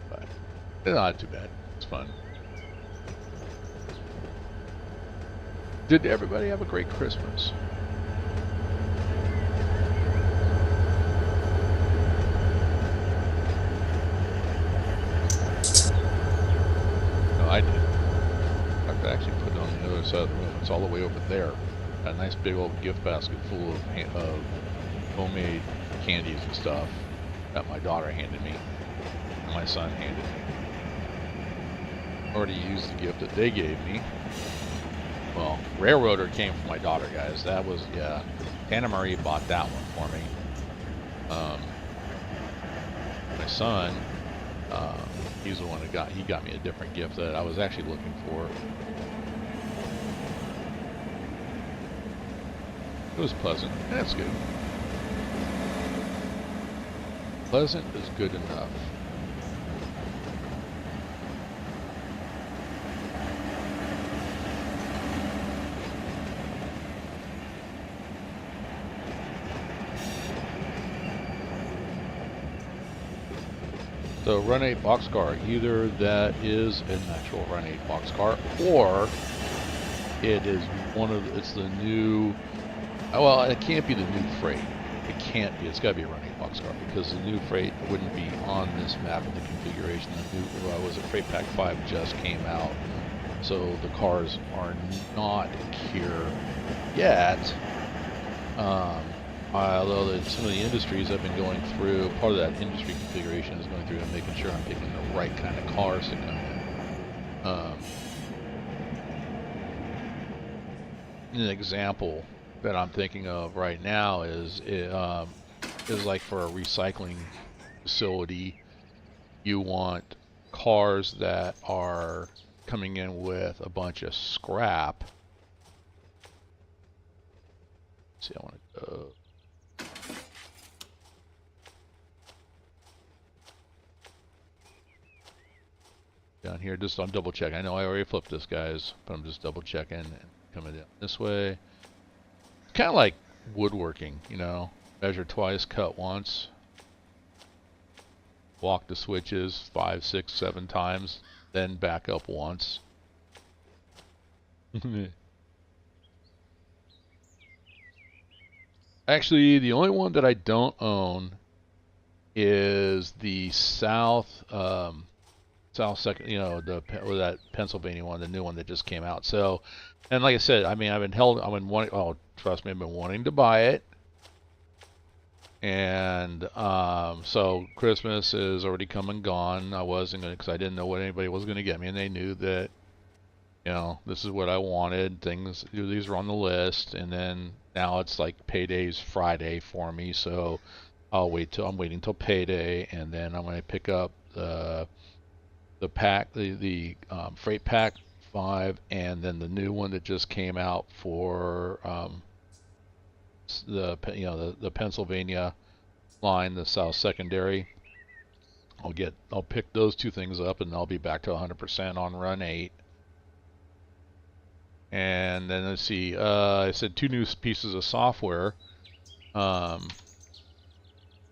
But it's not too bad. It's fun. Did everybody have a great Christmas? No, I did. I could actually put it on the other side of the room. It's all the way over there. Got a nice big old gift basket full of homemade candies and stuff that my daughter handed me and my son handed me. Already used the gift that they gave me. Well, Railroader came from my daughter, guys. That was, yeah. Anna Marie bought that one for me. My son, he's the one who got me a different gift that I was actually looking for. It was pleasant. That's good. Pleasant is good enough. So Run8 boxcar, either that is an actual Run8 boxcar, or it is it's the new, well, it can't be the new freight. It can't be. It's got to be a Run8 boxcar because the new freight wouldn't be on this map in the configuration. The new, Freight Pack 5 just came out, so the cars are not here yet. Although some of the industries I've been going through, part of that industry configuration is going through and making sure I'm picking the right kind of cars to come in. An example that I'm thinking of right now is like for a recycling facility, you want cars that are coming in with a bunch of scrap. Let's see, I want to go. Down here, just I'm double checking. I know I already flipped this, guys, but I'm just double checking and coming down this way. Kind of like woodworking, you know, measure twice, cut once, walk the switches 5, 6, 7 times, then back up once. Actually, the only one that I don't own is the South second, you know, that Pennsylvania one, the new one that just came out. So, and like I said, I mean, I've been wanting, oh, trust me, I've been wanting to buy it. And so Christmas is already come and gone. I wasn't gonna, because I didn't know what anybody was gonna get me, and they knew that, you know, this is what I wanted. These are on the list, and then now it's like payday's Friday for me, so I'm waiting till payday, and then I'm gonna pick up the pack, the freight pack 5, and then the new one that just came out for the Pennsylvania line, the South Secondary. I'll pick those 2 things up, and I'll be back to 100% on Run8. And then let's see, I said 2 new pieces of software.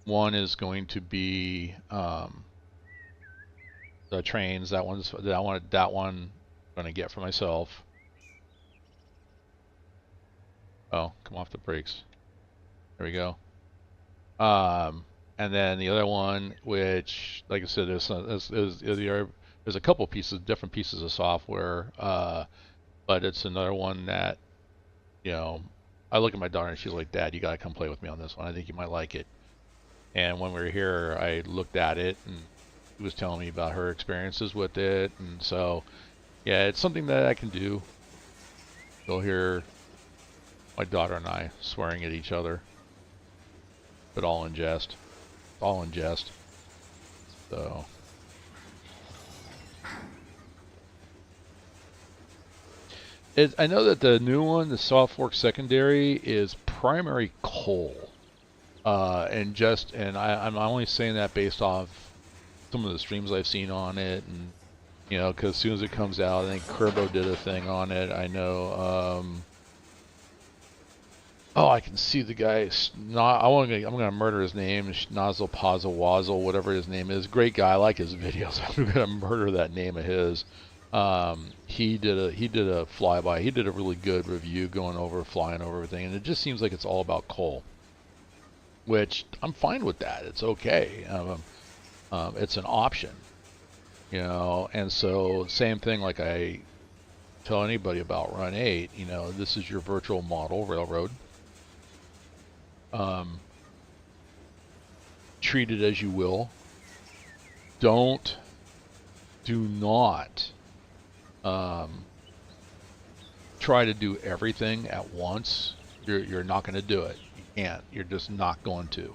One is going to be the trains. That one I'm gonna get for myself. Oh, come off the brakes. There we go. And then the other one, which, like I said, there's a couple different pieces of software, but it's another one that, you know, I look at my daughter and she's like, "Dad, you gotta come play with me on this one. I think you might like it." And when we were here, I looked at it, and she was telling me about her experiences with it, and so, yeah, it's something that I can do. You'll hear my daughter and I swearing at each other, but all in jest. All in jest. So. I know that the new one, the Selkirk Secondary, is primary coal. And I'm only saying that based off some of the streams I've seen on it, and, you know, because as soon as it comes out, I think Kerbo did a thing on it. I know, oh, I can see the guy. I'm gonna murder his name. Nozzle Pazzle Wazzle, whatever his name is. Great guy. I like his videos. I'm gonna murder that name of his. He did a flyby. He did a really good review flying over everything, and it just seems like it's all about coal, which I'm fine with that. It's okay. It's an option, you know. And so same thing, like I tell anybody about Run8, you know, this is your virtual model railroad. Treat it as you will. Do not try to do everything at once. You're not going to do it. You can't. You're just not going to.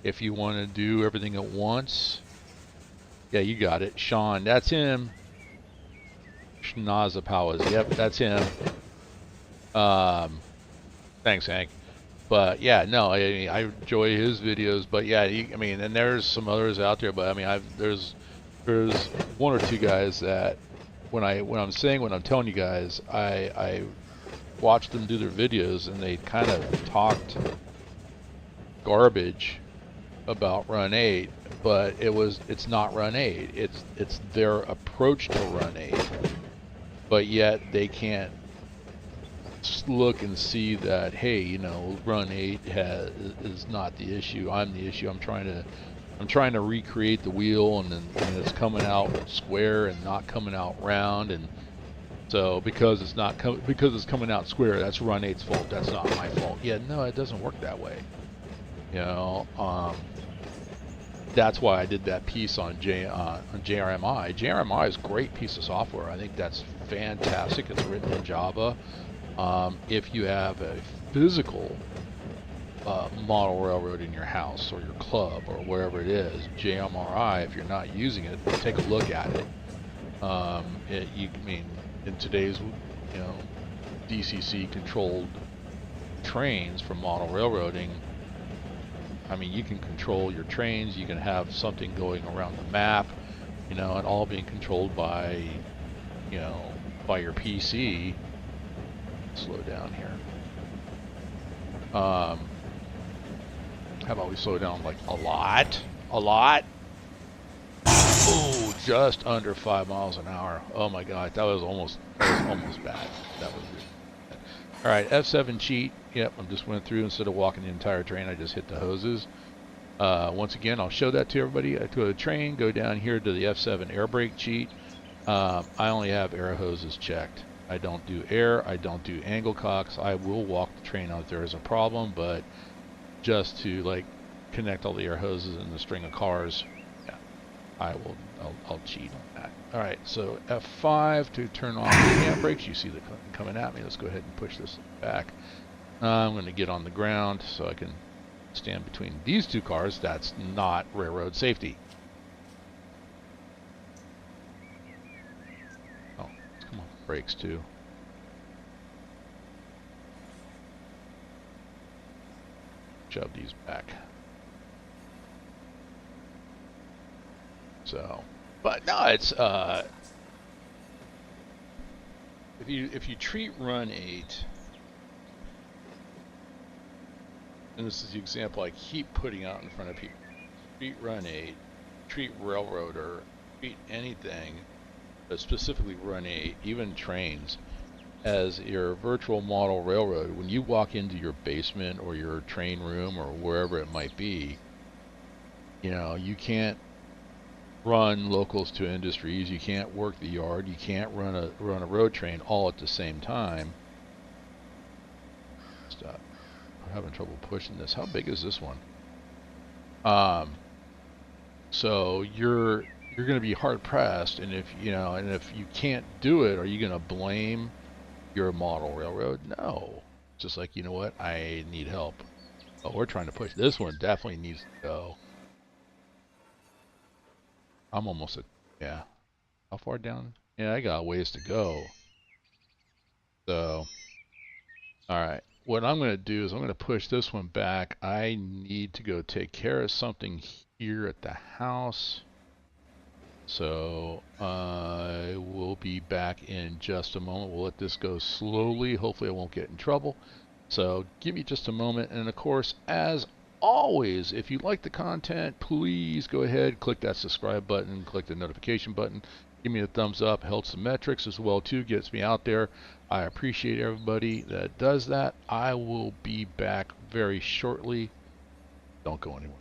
If you want to do everything at once, yeah, you got it. Sean, that's him. Schnazapawas, yep, that's him. Thanks, Hank. But yeah, no, I enjoy his videos. But yeah, I mean, and there's some others out there. But I mean, there's 1 or 2 guys that when I'm telling you guys, I watched them do their videos, and they kind of talked garbage about Run8, but it's not Run8. It's their approach to Run8, but yet they can't look and see that, hey, you know, Run8 is not the issue. I'm the issue. I'm trying to recreate the wheel, and it's coming out square and not coming out round, and so because it's coming out square, that's Run8's fault. That's not my fault. Yeah, no, it doesn't work that way. You know, that's why I did that piece on JRMI. JRMI is a great piece of software. I think that's fantastic. It's written in Java. If you have a physical model railroad in your house or your club or wherever it is, JMRI, if you're not using it, take a look at it. I mean, in today's, DCC controlled trains for model railroading, I mean, you can control your trains, you can have something going around the map, and all being controlled by, by your PC. Slow down here. How about we slow down like a lot? Oh, just under 5 miles an hour. Oh my God, that was almost bad. That was really bad. All right, F7 cheat. Yep, I just went through, instead of walking the entire train, I just hit the hoses. Once again, I'll show that to everybody. I go to the train, go down here to the F7 air brake cheat. I only have air hoses checked. I don't do air, I don't do angle cocks. I will walk the train out if there is a problem, but just to like connect all the air hoses in the string of cars, yeah, I'll cheat on that. All right, so F5 to turn off the handbrakes. You see the coming at me. Let's go ahead and push this back. I'm going to get on the ground so I can stand between these two cars. That's not railroad safety. Oh, come on, brakes too. Shove these back. So, but no, it's if you treat Run8, and this is the example I keep putting out in front of people, treat Run8, treat Railroader, treat anything, but specifically Run8, even trains, as your virtual model railroad. When you walk into your basement or your train room or wherever it might be, you can't run locals to industries, you can't work the yard, you can't run a road train all at the same time. Stop. I'm having trouble pushing this. How big is this one? So you're going to be hard pressed, and if you can't do it, are you going to blame your model railroad? No. Just like, you know what, I need help. Oh, we're trying to push this one. Definitely needs to go. I'm almost at, yeah. How far down? Yeah, I got a ways to go. So, all right. What I'm going to do is I'm going to push this one back. I need to go take care of something here at the house. So I will be back in just a moment. We'll let this go slowly. Hopefully I won't get in trouble. So give me just a moment. And of course, as always, if you like the content, please go ahead, click that subscribe button, click the notification button. Give me a thumbs up, helps the metrics as well too, gets me out there. I appreciate everybody that does that. I will be back very shortly. Don't go anywhere.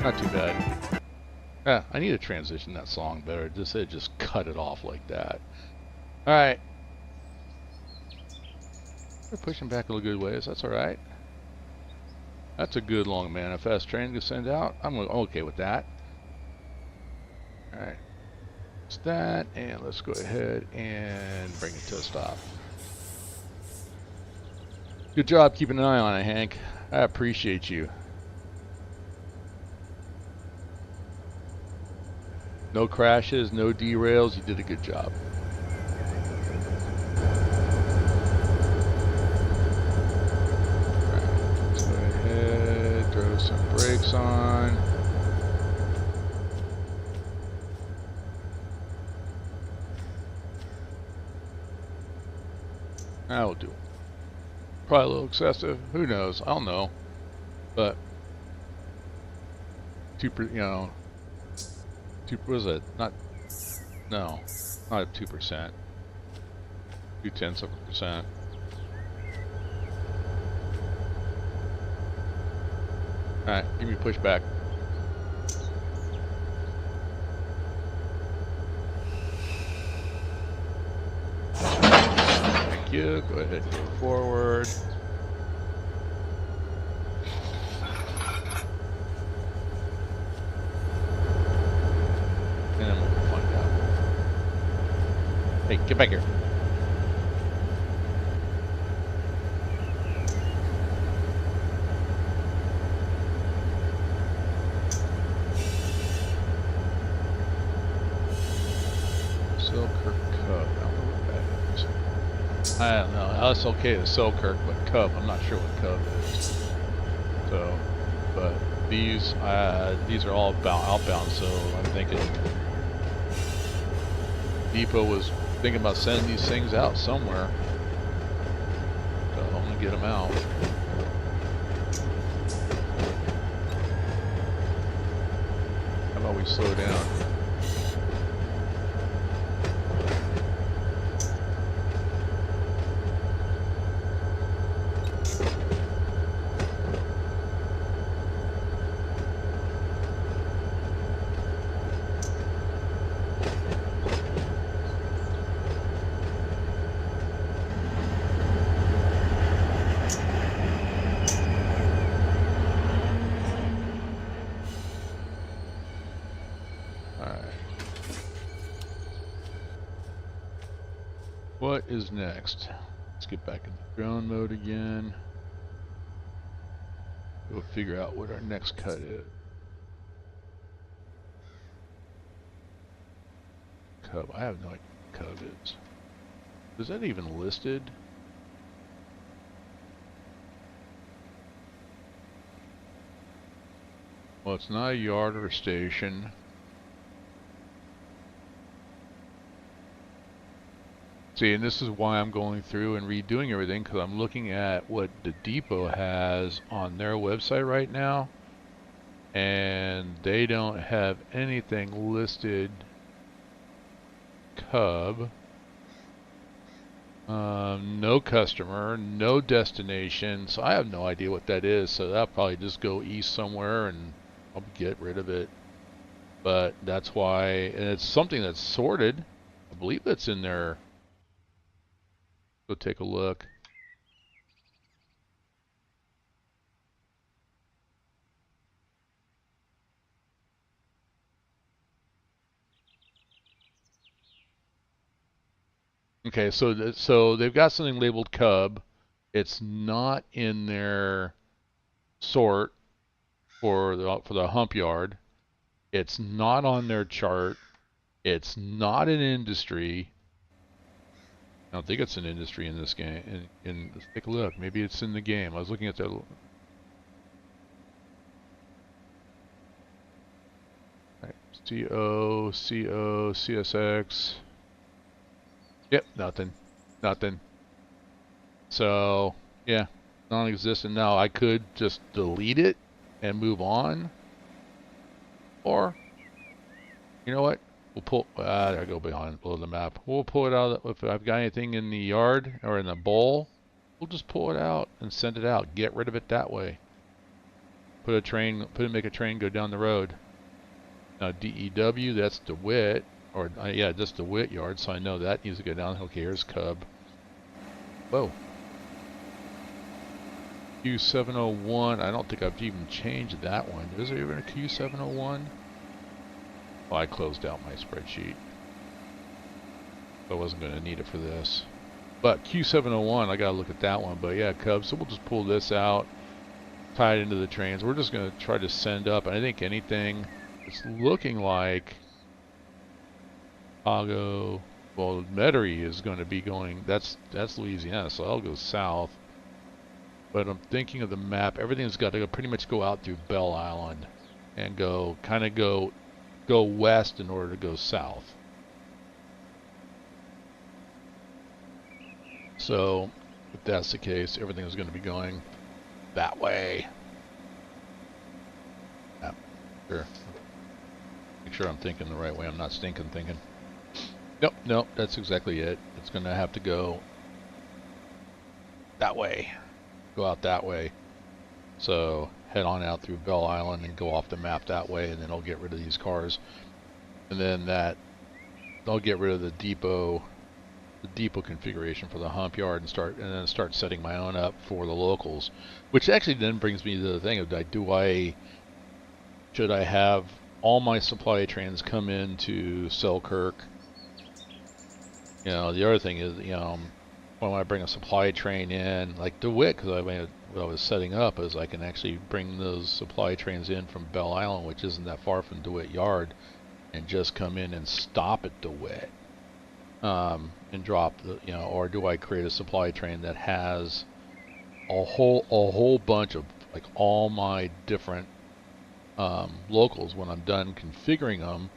Not too bad. Yeah, I need to transition that song better. Just cut it off like that. All right. We're pushing back a good ways. That's all right. That's a good long manifest train to send out. I'm okay with that. All right. It's that, and let's go ahead and bring it to a stop. Good job keeping an eye on it, Hank. I appreciate you. No crashes, no derails. You did a good job. All right, let's go ahead, throw some brakes on. That'll do. Probably a little excessive. Who knows? I don't know. But 2%, what is it? Not 2%. 0.2%. Alright, give me pushback. Thank you. Go ahead and go forward. And then we'll find out. Hey, get back here. Selkirk Cub. I don't know what that is. I don't know. That's okay to Selkirk, but Cub, I'm not sure what Cub is. So, but these are all outbound, so I'm thinking Depot was thinking about sending these things out somewhere. So I'm gonna get them out. How about we slow down? What is next? Let's get back into drone mode again. We'll figure out what our next cut is. Cub. I have no idea what Cub is. Is that even listed? Well, it's not a yard or a station. See, and this is why I'm going through and redoing everything, because I'm looking at what the depot has on their website right now, and they don't have anything listed Cub. No customer, no destination, so I have no idea what that is, so that'll probably just go east somewhere and I'll get rid of it. But that's why, and it's something that's sorted. I believe that's in there. Go take a look. Okay, so they've got something labeled Cub. It's not in their sort for the hump yard. It's not on their chart. It's not an industry. I don't think it's an industry in this game. Let's take a look. Maybe it's in the game. I was looking at their. Right. CO, CSX. Yep, nothing. So, yeah, non-existent. Now, I could just delete it and move on. Or, you know what? We'll pull, I go below the map. We'll pull it out. If I've got anything in the yard or in the bowl, we'll just pull it out and send it out. Get rid of it that way. Make a train go down the road. Now DEW, that's DeWitt, or yeah, just DeWitt yard, so I know that needs to go down. Okay, here's Cub. Whoa. Q701, I don't think I've even changed that one. Is there even a Q701? Oh, I closed out my spreadsheet. I wasn't going to need it for this. But Q701, I got to look at that one. But yeah, Cub, so we'll just pull this out, tie it into the trains. We're just going to try to send up, and I think anything it's looking like Chicago, well, Metairie is going to be going, that's Louisiana, so I'll go south. But I'm thinking of the map, everything's got to pretty much go out through Bell Island and go west in order to go south. So if that's the case, everything is going to be going that way. Yeah, sure. Make sure I'm thinking the right way. I'm not stinking thinking. Nope, that's exactly it. It's going to have to go that way. Go out that way. So head on out through Bell Island and go off the map that way, and then I'll get rid of these cars. And then I'll get rid of the depot configuration for the hump yard and then start setting my own up for the locals. Which actually then brings me to the thing of should I have all my supply trains come into Selkirk? You know, the other thing is, you know, when I bring a supply train in, like DeWitt, because what I was setting up is I can actually bring those supply trains in from Bell Island, which isn't that far from DeWitt Yard, and just come in and stop at DeWitt, and drop the, you know, or do I create a supply train that has a whole bunch of like all my different locals when I'm done configuring them?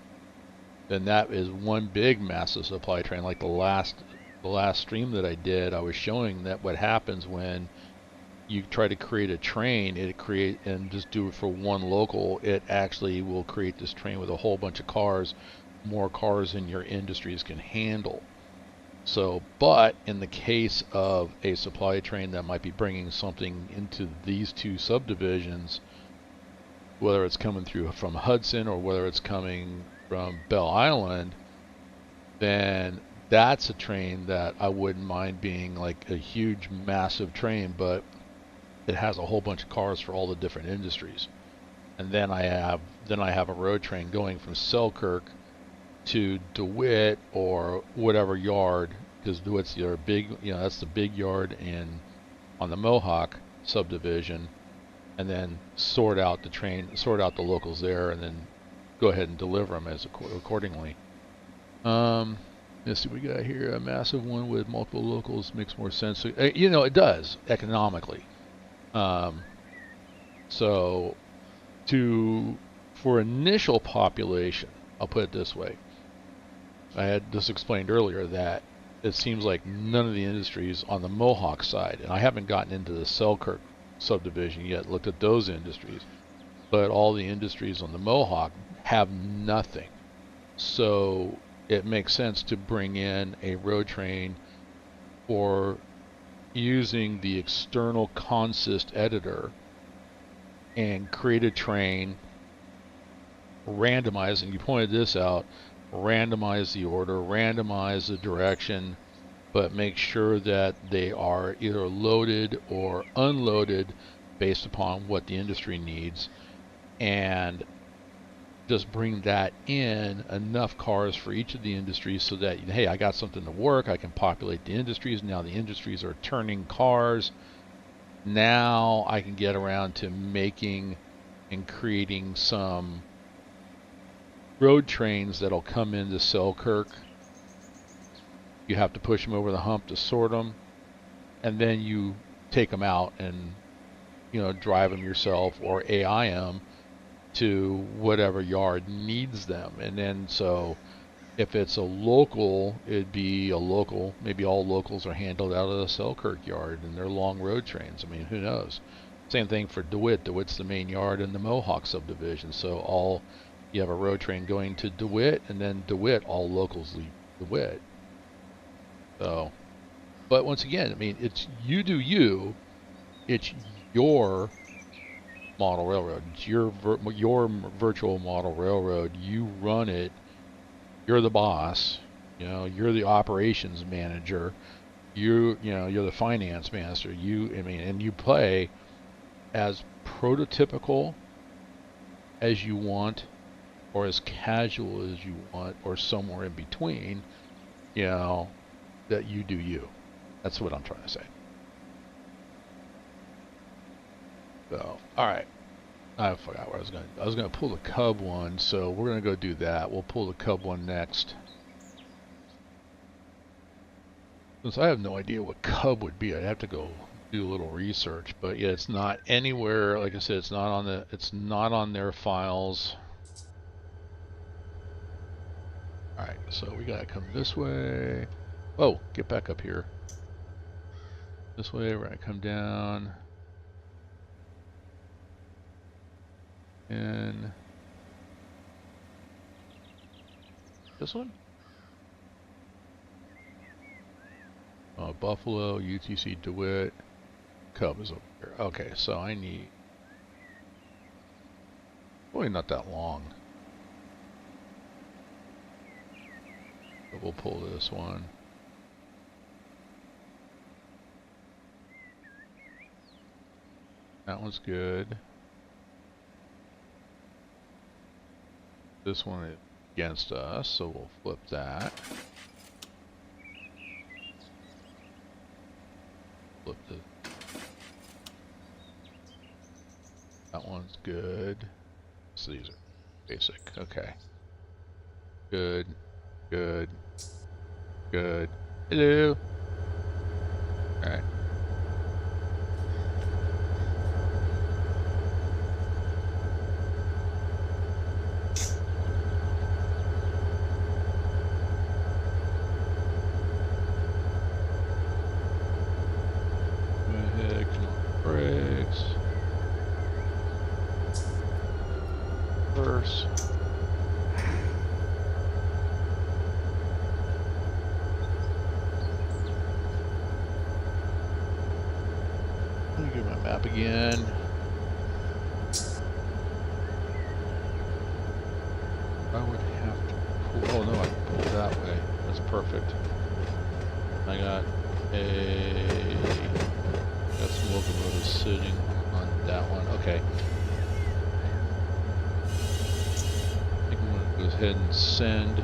Then that is one big massive supply train. Like the last stream that I did, I was showing that what happens when you try to create a train, and just do it for one local, it actually will create this train with a whole bunch of cars, more cars than your industries can handle. So, but in the case of a supply train that might be bringing something into these two subdivisions, whether it's coming through from Hudson or whether it's coming from Bell Island, then that's a train that I wouldn't mind being like a huge, massive train, but it has a whole bunch of cars for all the different industries. And then I have a road train going from Selkirk to DeWitt or whatever yard, because DeWitt's your big, you know, that's the big yard on the Mohawk subdivision, and then sort out the locals there, and then go ahead and deliver them accordingly. Let's see what we got here. A massive one with multiple locals makes more sense. You know, it does economically. So for initial population, I'll put it this way. I had just explained earlier that it seems like none of the industries on the Mohawk side, and I haven't gotten into the Selkirk subdivision yet, looked at those industries, but all the industries on the Mohawk have nothing. So it makes sense to bring in a road train for using the external consist editor and create a train, randomize, and you pointed this out, randomize the order, randomize the direction, but make sure that they are either loaded or unloaded based upon what the industry needs, and just bring that in enough cars for each of the industries so that, hey, I got something to work, I can populate the industries. Now the industries are turning cars. Now I can get around to making and creating some road trains that'll come into Selkirk. You have to push them over the hump to sort them, and then you take them out and, you know, drive them yourself or AI them to whatever yard needs them. And then, so if it's a local, it'd be a local. Maybe all locals are handled out of the Selkirk yard, and they're long road trains. I mean, who knows? Same thing for DeWitt. DeWitt's the main yard in the Mohawk subdivision, so you have a road train going to DeWitt, and then DeWitt, all locals leave DeWitt. So, but once again, I mean, it's you do you. It's your model railroad. It's your virtual model railroad. You run it. You're the boss. You know, you're the operations manager. You know, you're the finance master. And you play as prototypical as you want, or as casual as you want, or somewhere in between. You know, that you do you. That's what I'm trying to say. So, all right. I forgot where I was gonna pull the cub one, so we're gonna go do that. We'll pull the cub one next. Since I have no idea what cub would be, I'd have to go do a little research. But yeah, it's not anywhere. Like I said, it's not on their files. All right, so we gotta come this way. Oh, get back up here. This way, we're gonna come down. And this one? Buffalo, UTC DeWitt, Cub is over here. Okay, so I need... Probably not that long. But we'll pull this one. That one's good. This one is against us, so we'll flip that. Flip the... That one's good. So these are basic. Okay. Good. Good. Good. Hello. All right. Again. I would have to pull. Oh no, I can pull that way. That's perfect. I got some locomotives sitting on that one. Okay. I think I'm gonna go ahead and send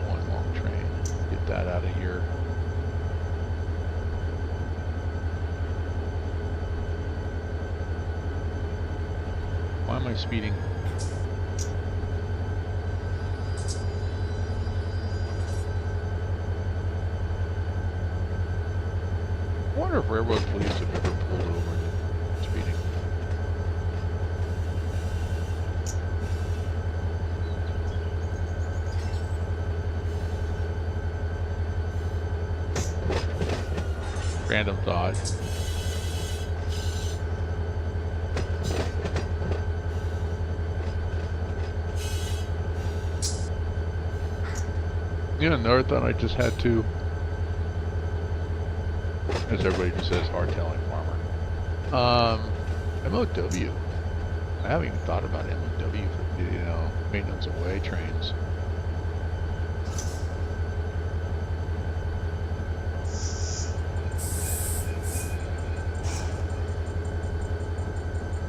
one long train. Get that out of here. Why am I speeding? I wonder if railroad police have ever pulled over speeding. Random thought. You know, another thought I just had to, as everybody just says, hard-telling farmer. MOW. I haven't even thought about MOW for, you know, maintenance away trains.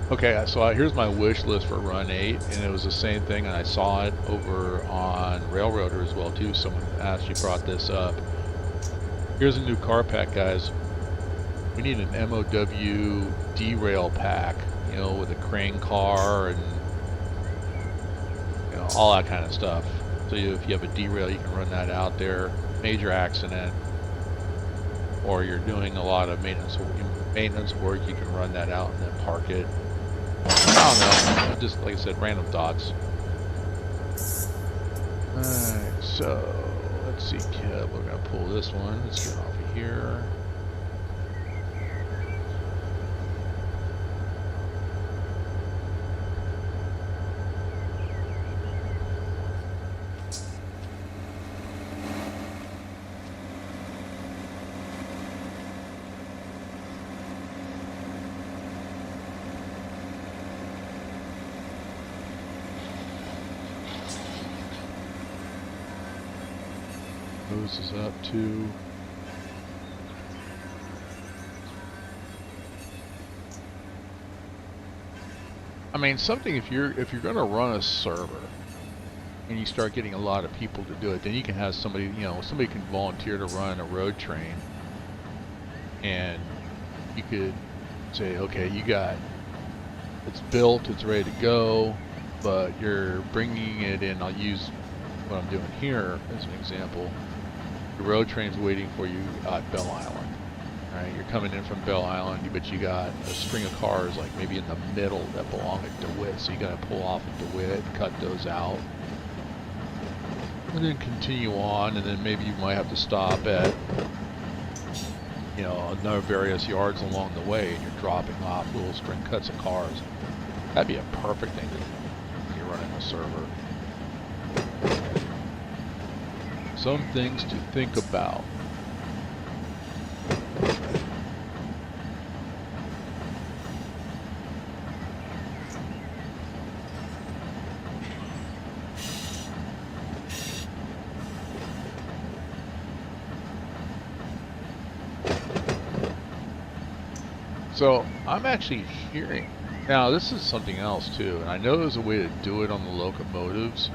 Okay, so here's my wish list for Run8, and it was the same thing, and I saw it over on Railroader as well too. Someone actually brought this up. Here's a new car pack, guys. We need an MOW derail pack, you know, with a crane car and, you know, all that kind of stuff. So if you have a derail, you can run that out there. Major accident, or you're doing a lot of maintenance work, you can run that out and then park it. I don't know, just like I said, random thoughts. Alright, so let's see, Kev, we're gonna pull this one. Let's get off of here. hoses up too. I mean, something if you're going to run a server and you start getting a lot of people to do it, then you can have somebody, you know, somebody can volunteer to run a road train, and you could say, okay, you got, it's built, it's ready to go, but you're bringing it in. I'll use what I'm doing here as an example. The road train's waiting for you at Bell Island, right? You're coming in from Bell Island, but you got a string of cars like maybe in the middle that belong at DeWitt, so you got to pull off at DeWitt, cut those out, and then continue on, and then maybe you might have to stop at, you know, another various yards along the way, and you're dropping off little string cuts of cars. That'd be a perfect thing to do when you're running a server. Some things to think about. So I'm actually hearing, now this is something else too, and I know there's a way to do it on the locomotives,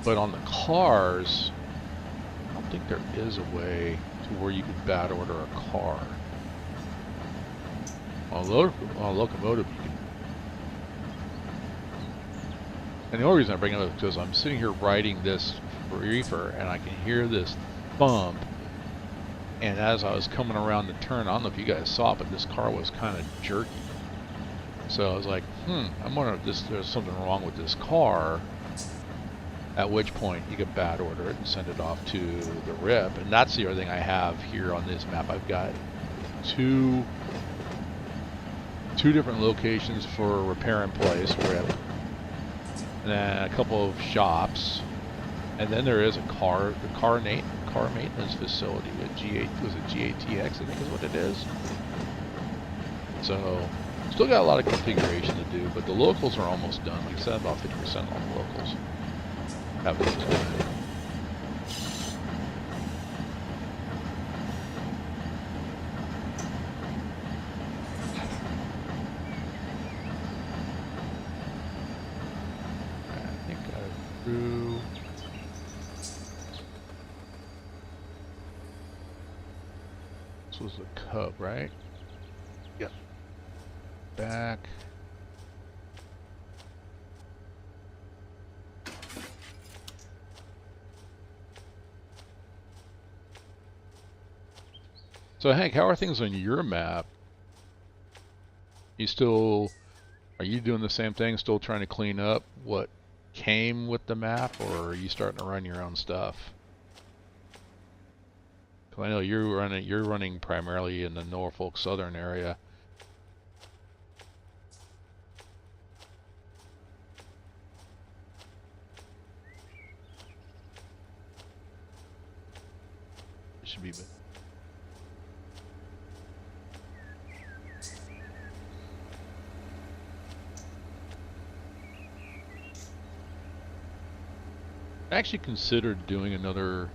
but on the cars, I don't think there is a way to where you could bad order a car. On a locomotive, you can. And the only reason I bring it up is because I'm sitting here riding this reefer, and I can hear this thump. And as I was coming around the turn, I don't know if you guys saw it, but this car was kind of jerky. So I was like, I'm wondering if there's something wrong with this car. At which point you can bad order it and send it off to the RIP. And that's the other thing I have here on this map. I've got two different locations for repair and place RIP, and then a couple of shops, and then there is a car maintenance facility at G8. Was it GATX? I think is what it is. So still got a lot of configuration to do, but the locals are almost done. Like I said, about 50% of all the locals have this done. I think I threw. This was the Cub, right? Yep. Back. So Hank, how are things on your map? Are you doing the same thing, still trying to clean up what came with the map, or are you starting to run your own stuff? Cause I know you're running primarily in the Norfolk Southern area. It should be. I actually considered doing another.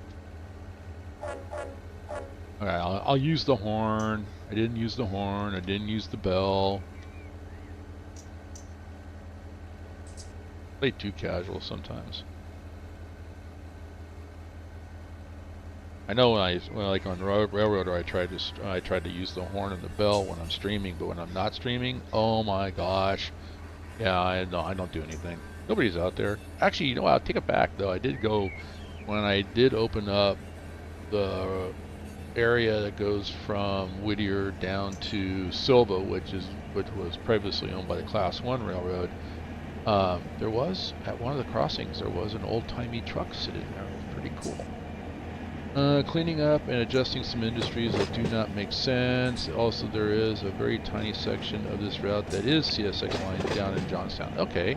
Okay, I'll use the horn. I didn't use the horn. I didn't use the bell. Play too casual sometimes. I know when like on Railroader, I tried to use the horn and the bell when I'm streaming, but when I'm not streaming, oh my gosh, yeah, I don't do anything. Nobody's out there. Actually, you know what? I'll take it back though. I did go when I did open up the area that goes from Whittier down to Silva, which was previously owned by the Class 1 Railroad. There was at one of the crossings there was an old-timey truck sitting there. It was pretty cool. Cleaning up and adjusting some industries that do not make sense. Also, there is a very tiny section of this route that is CSX line down in Johnstown. Okay.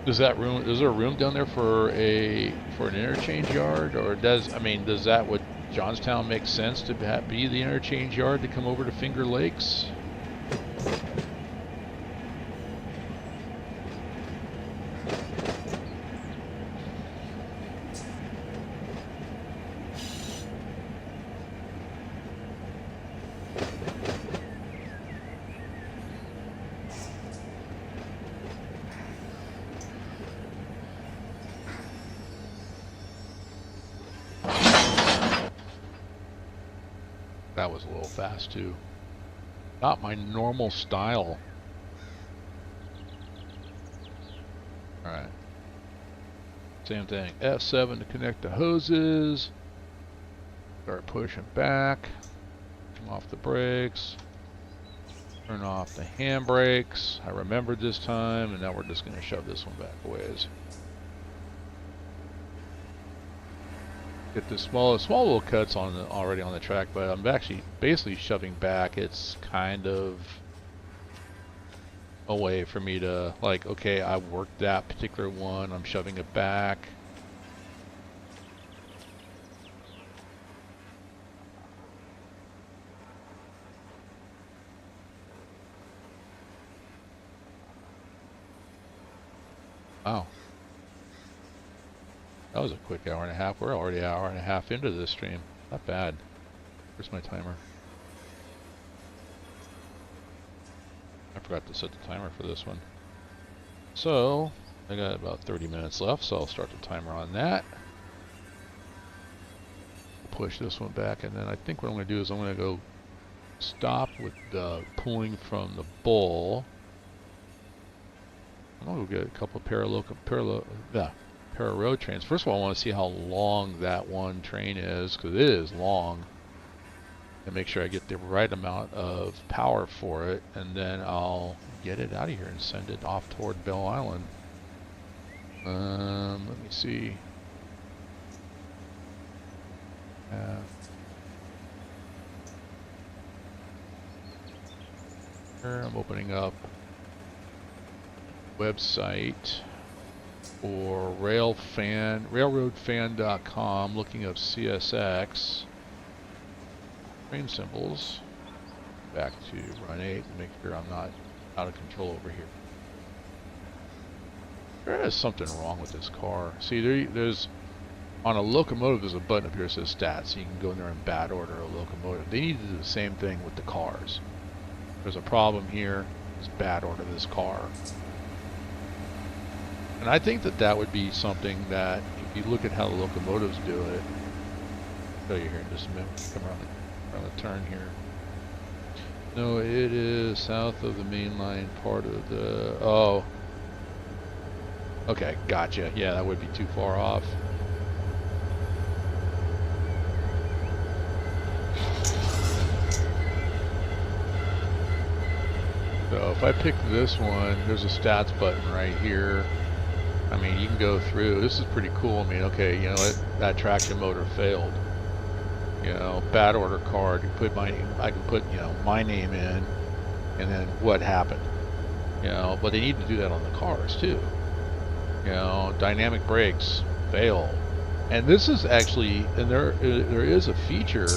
Is there a room down there for an interchange yard, or does that would Johnstown make sense to be the interchange yard to come over to Finger Lakes? that was a little fast too. Not my normal style. Alright. Same thing. F7 to connect the hoses. Start pushing back. Turn off the brakes. Turn off the handbrakes. I remembered this time, and now we're just going to shove this one back a ways. Get the small little cuts on already on the track, but I'm actually basically shoving back. It's kind of a way for me to, like, okay, I worked that particular one, I'm shoving it back. Wow. That was a quick hour and a half. We're already an hour and a half into this stream. Not bad. Where's my timer? I forgot to set the timer for this one. So, I got about 30 minutes left, so I'll start the timer on that. Push this one back, and then I think what I'm going to do is I'm going to go stop with the pulling from the bowl. I'm going to go get a couple of para-road trains. First of all, I want to see how long that one train is, because it is long. And make sure I get the right amount of power for it, and then I'll get it out of here and send it off toward Bell Island. Let me see. Here I'm opening up website for railroadfan.com, looking up CSX. Train symbols. Back to Run8 and make sure I'm not out of control over here. There is something wrong with this car. See, there's on a locomotive, there's a button up here that says stats, so you can go in there in bad order a locomotive. They need to do the same thing with the cars. There's a problem here. It's bad order this car. And I think that that would be something that, if you look at how the locomotives do it, I'll show you here in just a minute. Come around the turn here. No, it is south of the main line, part of the... Oh. Okay, gotcha. Yeah, that would be too far off. So if I pick this one, there's a stats button right here. I mean, you can go through. This is pretty cool. I mean, okay, you know what? That traction motor failed. You know, bad order card. You put I can put, you know, my name in, and then what happened. You know, but they need to do that on the cars too. You know, dynamic brakes fail, and this is actually, and there is a feature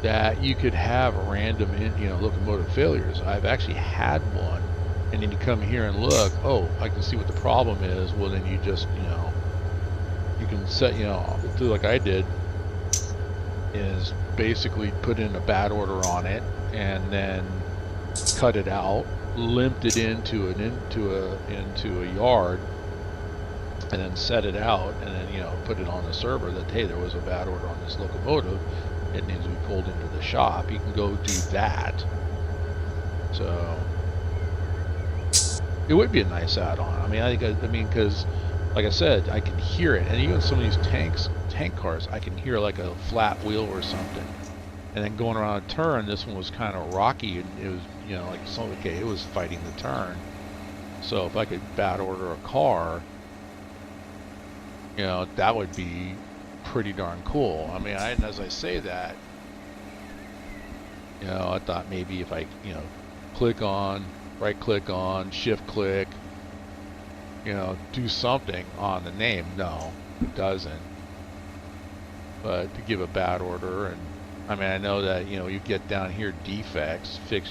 that you could have random, locomotive failures. I've actually had one, and then you come here and look. Oh, I can see what the problem is. Well, then you just, you can set, do like I did. Is basically put in a bad order on it, and then cut it out, limped it into a yard, and then set it out, and then put it on the server that, hey, there was a bad order on this locomotive, it needs to be pulled into the shop. You can go do that. So it would be a nice add-on. I mean, because like I said, I can hear it, and even some of these tank cars, I can hear like a flat wheel or something. And then going around a turn, this one was kind of rocky, and it was, okay, it was fighting the turn. So if I could bad order a car, that would be pretty darn cool. I mean, as I say that, I thought maybe if I, click on, right click on, shift click, do something on the name. No, it doesn't. But to give a bad order, and I mean, I know that, you get down here, defects, fix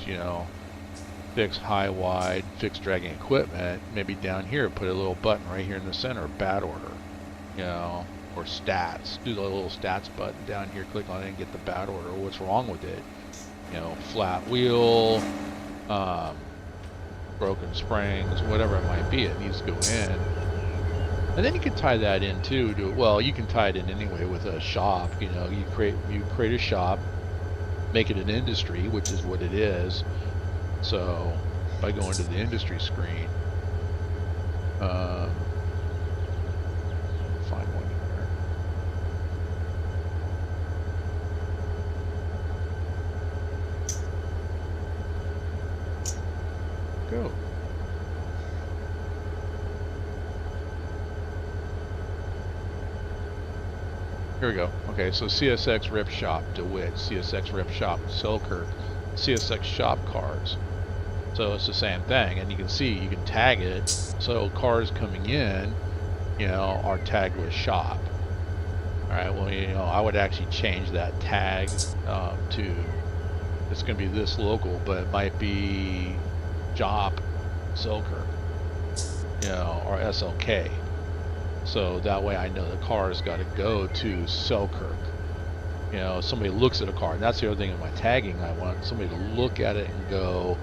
high, wide, fix dragging equipment. Maybe down here, put a little button right here in the center, bad order, or stats. Do the little stats button down here, click on it and get the bad order. What's wrong with it? Flat wheel, broken springs, whatever it might be, it needs to go in. And then you can tie that in too. Well, you can tie it in anyway with a shop. You create a shop, make it an industry, which is what it is. So if I go into the industry screen, find one here. Go. Here we go. Okay, so CSX Rip Shop DeWitt, CSX Rip Shop Selkirk, CSX Shop Cars. So it's the same thing, and you can see, you can tag it, so cars coming in, you know, are tagged with shop. Alright, well, you know, I would actually change that tag to, it's going to be this local, but it might be Jop Selkirk, you know, or SLK. So that way I know the car's got to go to Selkirk. You know, somebody looks at a car, and that's the other thing in my tagging. I want somebody to look at it and go,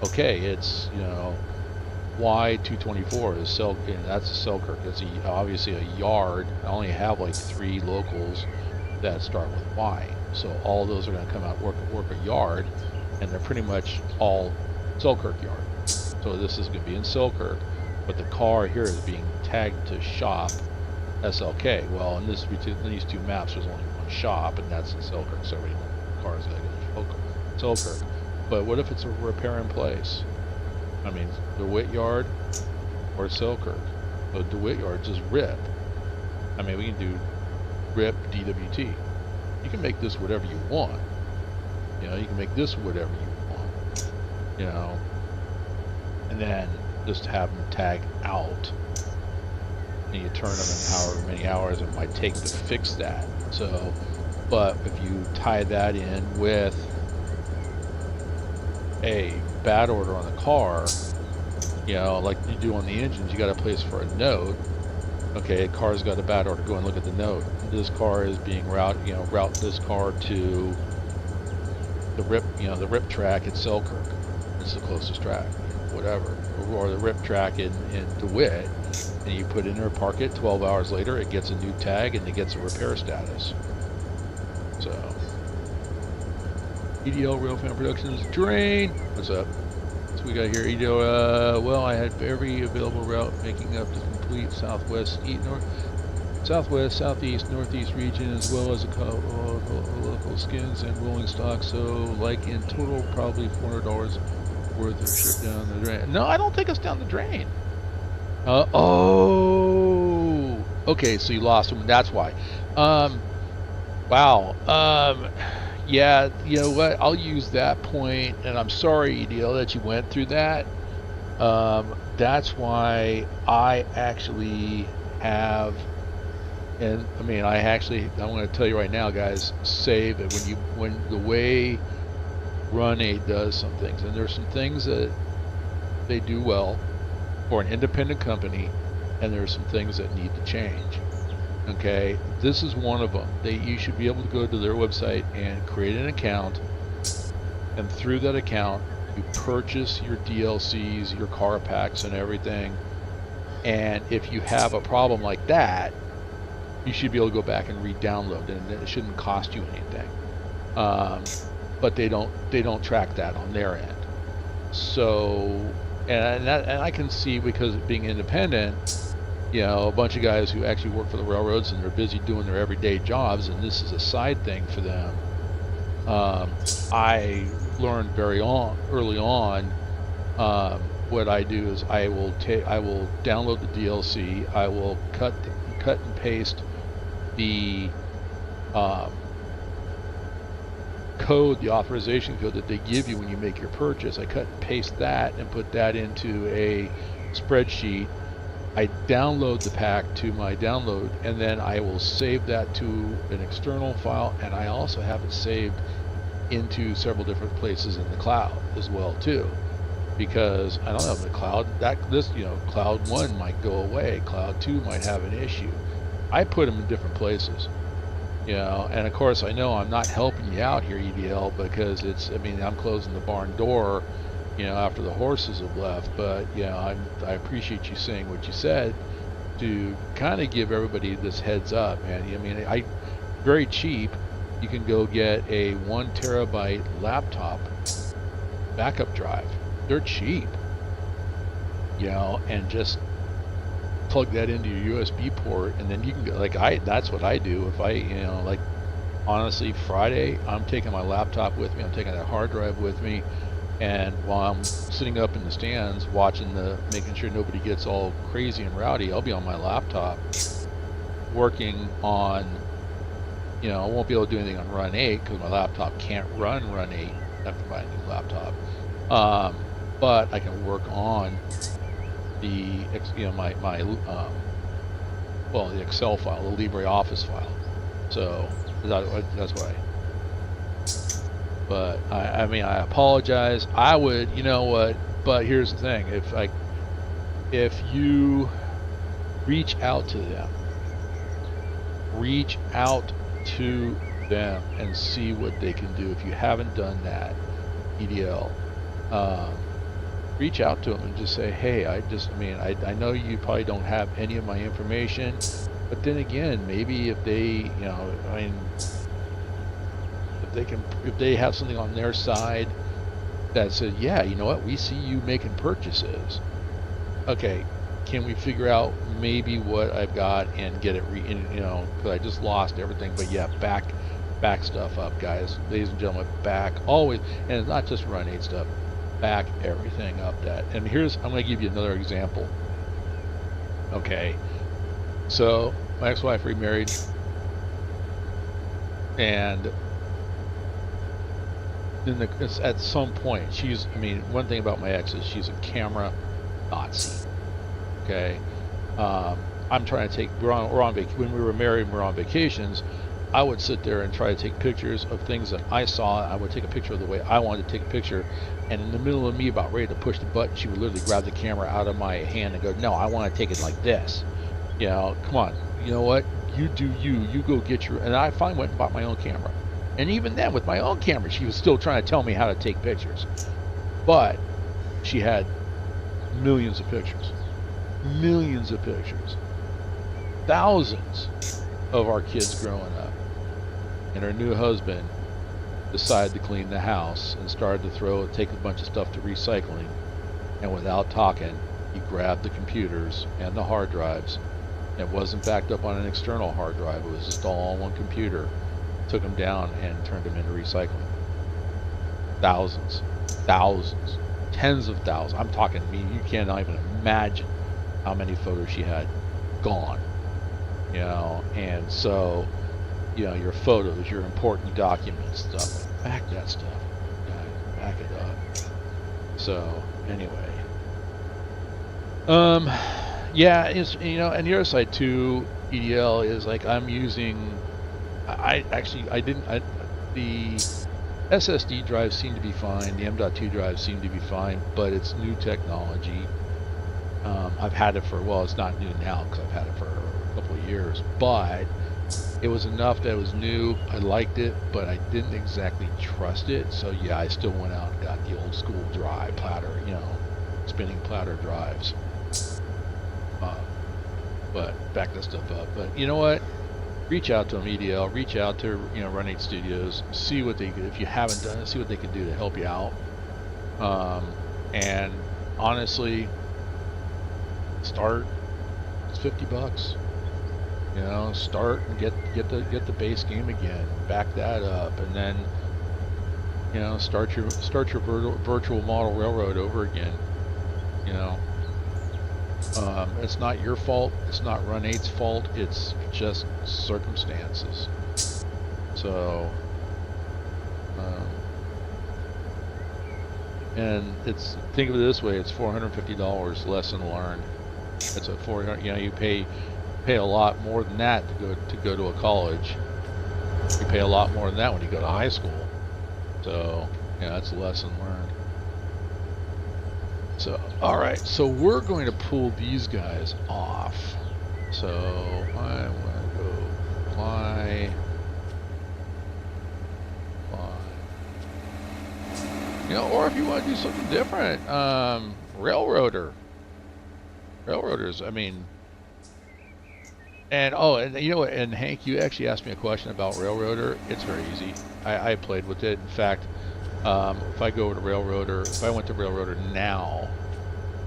okay, it's, you know, Y224 is that's a Selkirk. It's obviously a yard. I only have like 3 locals that start with Y. So all those are going to come out work a yard, and they're pretty much all Selkirk yard. So this is going to be in Selkirk, but the car here is being tagged to shop SLK. Well, in these 2 maps, there's only one shop, and that's in Selkirk. So every car's got to go to Selkirk. But what if it's a repair in place? I mean, DeWitt Yard or Selkirk. So DeWitt Yard just RIP. I mean, we can do RIP DWT. You can make this whatever you want. You know, you can make this whatever you want. You know, and then just have them tag out. And you turn them in however many hours it might take to fix that. So, but if you tie that in with a bad order on the car, you know, like you do on the engines, you got a place for a note. Okay, the car's got a bad order. Go and look at the note. This car is being route this car to the RIP, the RIP track at Selkirk. It's the closest track, whatever, or the RIP track in DeWitt. And you put in there, park it. 12 hours later, it gets a new tag and it gets a repair status. So, EDL Real Fan Productions, Drain. What's up? So we got here EDL. Well, I had every available route making up the complete southwest, southwest, southeast, northeast region, as well as local skins and rolling stock. So, like in total, probably $400 worth of ship down the drain. No, I don't think it's down the drain. Oh, okay, so you lost them. That's why. Wow. Yeah, you know what? I'll use that point, and I'm sorry, EDL, that you went through that. That's why I actually have, and I mean, I'm going to tell you right now, guys, save it when the way Run8 does some things, and there's some things that they do well for an independent company, and there's some things that need to change. Okay, this is one of them. You should be able to go to their website and create an account, and through that account you purchase your DLCs, your car packs and everything. And if you have a problem like that, you should be able to go back and re-download it, and it shouldn't cost you anything. But they don't track that on their end. So and I can see, because of being independent, you know, a bunch of guys who actually work for the railroads and they're busy doing their everyday jobs, and this is a side thing for them. I learned early on. What I do is I will download the DLC. I will cut and paste the code, the authorization code that they give you when you make your purchase. I cut and paste that and put that into a spreadsheet. I download the pack to my download, and then I will save that to an external file, and I also have it saved into several different places in the cloud as well too, because I don't have the cloud cloud 1 might go away, cloud 2 might have an issue. I put them in different places, and of course I know I'm not helping you out here, EDL, because I'm closing the barn door after the horses have left. But I appreciate you saying what you said to kind of give everybody this heads up, man. Very cheap. you can go get a 1 terabyte laptop backup drive. They're cheap, you know, and just plug that into your USB port, and then you can go, like that's what I do. If I, you know, like honestly, Friday, I'm taking my laptop with me, I'm taking that hard drive with me, and while I'm sitting up in the stands watching making sure nobody gets all crazy and rowdy, I'll be on my laptop working on, you know, I won't be able to do anything on Run8 because my laptop can't run Run8. I have to buy a new laptop. But I can work on the, you know, well, the Excel file, the LibreOffice file. So that's why. But I mean, I apologize. I would, you know what? But here's the thing: if you reach out to them and see what they can do. If you haven't done that, EDL, reach out to them and just say, hey, I know you probably don't have any of my information, but then again, maybe if they, you know, I mean, if they have something on their side that says, yeah, you know what, we see you making purchases. Okay, can we figure out maybe what I've got and get it you know, because I just lost everything. But yeah, back stuff up, guys, ladies and gentlemen, back always, and it's not just Run8 stuff, back everything up. And I'm going to give you another example. Okay, so my ex-wife remarried, and then at some point I mean, one thing about my ex is she's a camera Nazi. Okay, I'm trying to when we were married and we're on vacations, I would sit there and try to take pictures of things that I saw. I would take a picture of the way I wanted to take a picture, and in the middle of me about ready to push the button, she would literally grab the camera out of my hand and go, no, I want to take it like this. You know, come on, you know what, you do you go get your, and I finally went and bought my own camera. And even then, with my own camera, she was still trying to tell me how to take pictures. But she had millions of pictures. Thousands of our kids growing up. And her new husband decided to clean the house and started to take a bunch of stuff to recycling. And without talking, he grabbed the computers and the hard drives. It wasn't backed up on an external hard drive. It was just all on one computer. Took them down and turned them into recycling. Thousands, tens of thousands. I'm talking, I mean, you cannot even imagine how many photos she had gone. You know, and so, you know, your photos, your important documents, stuff, back that stuff, guys, back it up. So anyway, yeah, it's, you know, and the other side too, EDL, is like I'm using. The SSD drives seem to be fine. The M.2 drives seem to be fine, but it's new technology. I've had it for, well, it's not new now because I've had it for a couple of years, but it was enough that it was new. I liked it, but I didn't exactly trust it. So yeah, I still went out and got the old school dry platter, you know, spinning platter drives. But back that stuff up. But you know what? Reach out to them, EDL. Reach out to, you know, Run8 Studios. See what they could, if you haven't done it, see what they can do to help you out. And honestly, start. It's $50. You know, start and get the base game again. Back that up, and then, you know, start your virtual model railroad over again. You know. It's not your fault. It's not Run8's fault. It's just circumstances. So, and think of it this way: it's $450 lesson learned. It's a $400. You know, you pay a lot more than that to go to a college. You pay a lot more than that when you go to high school. So, yeah, that's a lesson learned. So, all right, so we're going to pull these guys off. So I want to go apply. You know, or if you want to do something different, railroaders. I mean, And oh, and you know what? And Hank, you actually asked me a question about Railroader. It's very easy. I played with it. In fact, if I go over to Railroader, if I went to Railroader now,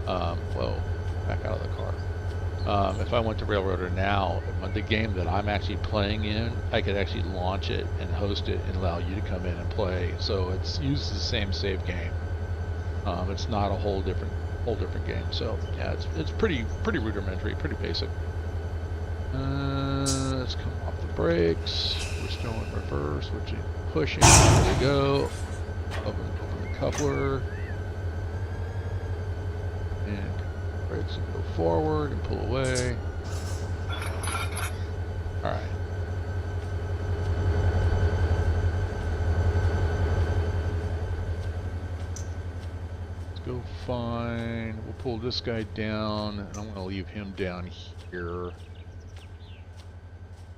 whoa, back out of the car. If I went to Railroader now, the game that I'm actually playing in, I could actually launch it and host it and allow you to come in and play. So it's uses the same save game. It's not a whole different game. So yeah, it's pretty rudimentary, pretty basic. Let's come off the brakes. We're still in reverse, which is pushing. There we go. Open the coupler. And brakes and go forward and pull away. Alright. Let's go find. We'll pull this guy down, and I'm going to leave him down here.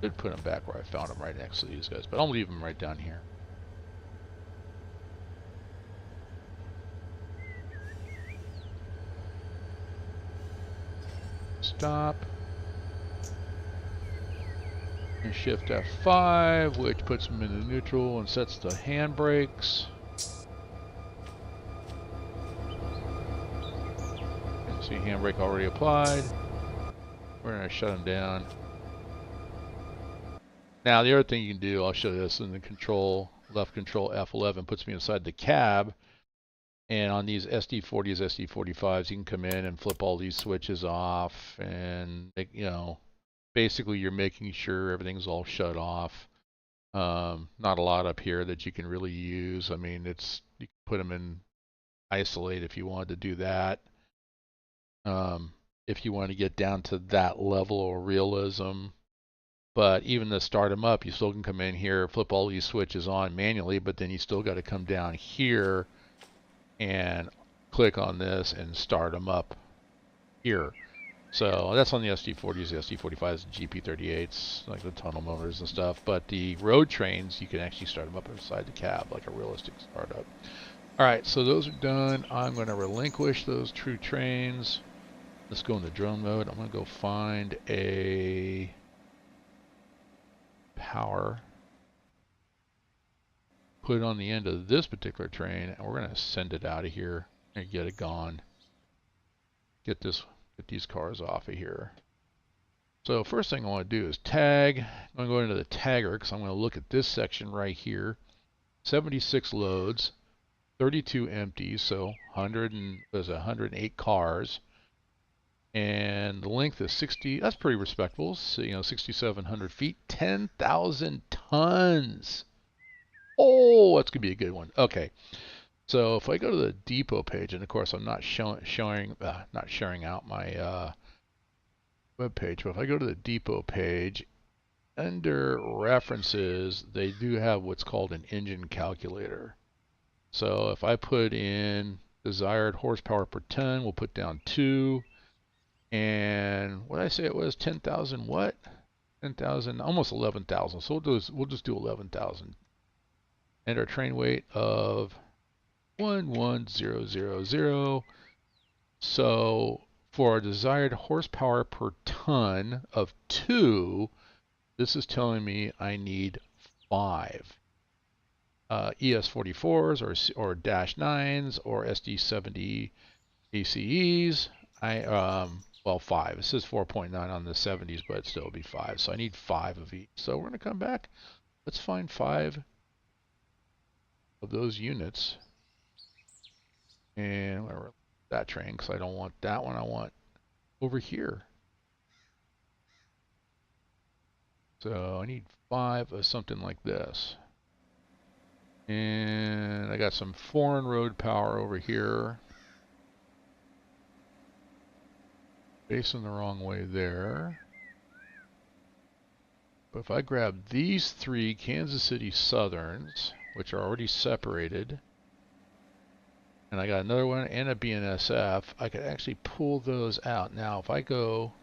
Did put him back where I found him, right next to these guys, but I'll leave him right down here. Stop. And shift F5, which puts him into neutral and sets the handbrakes. And see handbrake already applied. We're going to shut him down. Now the other thing you can do, I'll show you this in the control, left control F11 puts me inside the cab. And on these SD40s, SD45s, you can come in and flip all these switches off and, you know, basically you're making sure everything's all shut off. Not a lot up here that you can really use. I mean, you can put them in isolate if you wanted to do that. If you want to get down to that level of realism. But even to start them up, you still can come in here, flip all these switches on manually, but then you still got to come down here and click on this and start them up here. So that's on the SD40s, the SD45s, the GP38s, like the tunnel motors and stuff. But the road trains, you can actually start them up inside the cab, like a realistic startup. All right, so those are done. I'm going to relinquish those true trains. Let's go into drone mode. I'm going to go find a power, put it on the end of this particular train, and we're going to send it out of here and get it gone. Get these cars off of here. So first thing I want to do is tag. I'm going to go into the tagger because I'm going to look at this section right here. 76 loads, 32 empties, so there's 108 cars. And the length is 60, that's pretty respectable. So, 6,700 feet, 10,000 tons. Oh, that's going to be a good one. Okay. So if I go to the depot page, and of course I'm not sharing out my web page, but if I go to the depot page, under references, they do have what's called an engine calculator. So if I put in desired horsepower per ton, we'll put down 2. And what did I say it was? 10,000 what? 10,000, almost 11,000. So we'll just do 11,000. And our train weight of 11000. So for our desired horsepower per ton of 2, this is telling me I need 5. ES44s or dash 9s or SD70 ACEs. Well, 5. It says 4.9 on the 70s, but it still be 5. So I need 5 of each. So we're going to come back. Let's find 5 of those units. And I'm going to release that train because I don't want that one. I want over here. So I need 5 of something like this. And I got some foreign road power over here. Facing the wrong way there. But if I grab these 3 Kansas City Southerns, which are already separated, and I got another one and a BNSF, I could actually pull those out. Now if I go,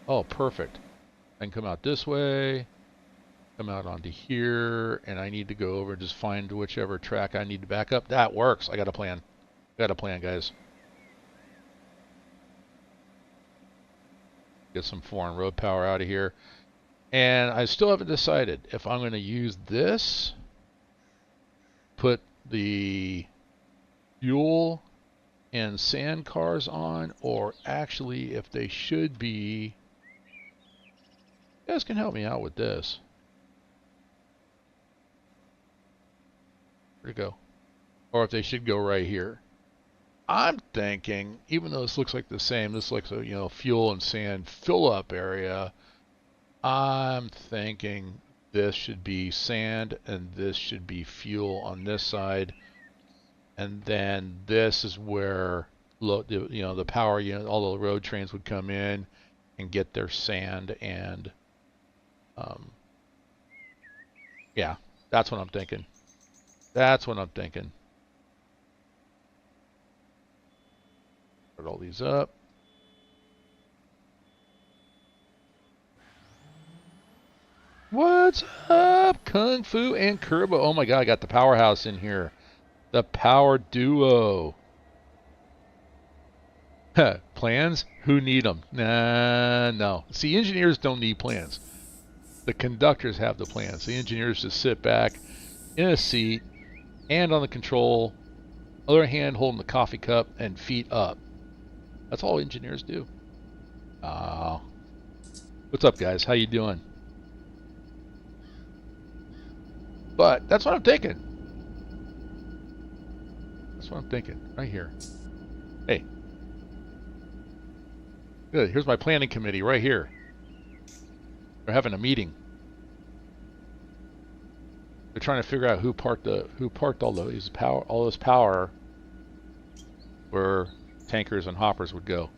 oh, perfect. I can come out this way, come out onto here, and I need to go over and just find whichever track I need to back up. That works. I got a plan. Guys. Get some foreign road power out of here. And I still haven't decided if I'm going to use this, put the fuel and sand cars on, or actually if they should be. You guys can help me out with this. Where'd it go? Or if they should go right here. I'm thinking, even though this looks like the same, this looks like, you know, fuel and sand fill up area. I'm thinking this should be sand and this should be fuel on this side. And then this is where, you know, the power unit, all the road trains would come in and get their sand and, yeah, that's what I'm thinking. That's what I'm thinking. Put all these up. What's up, Kung Fu and Kerbo? Oh my god, I got the powerhouse in here. The power duo. Plans? Who need them? Nah, no. See, engineers don't need plans. The conductors have the plans. The engineers just sit back in a seat, hand on the control, other hand holding the coffee cup, and feet up. That's all engineers do. What's up, guys? How you doing? But that's what I'm thinking. That's what I'm thinking. Right here. Hey. Good. Here's my planning committee right here. They're having a meeting. They're trying to figure out who parked all this power where tankers and hoppers would go.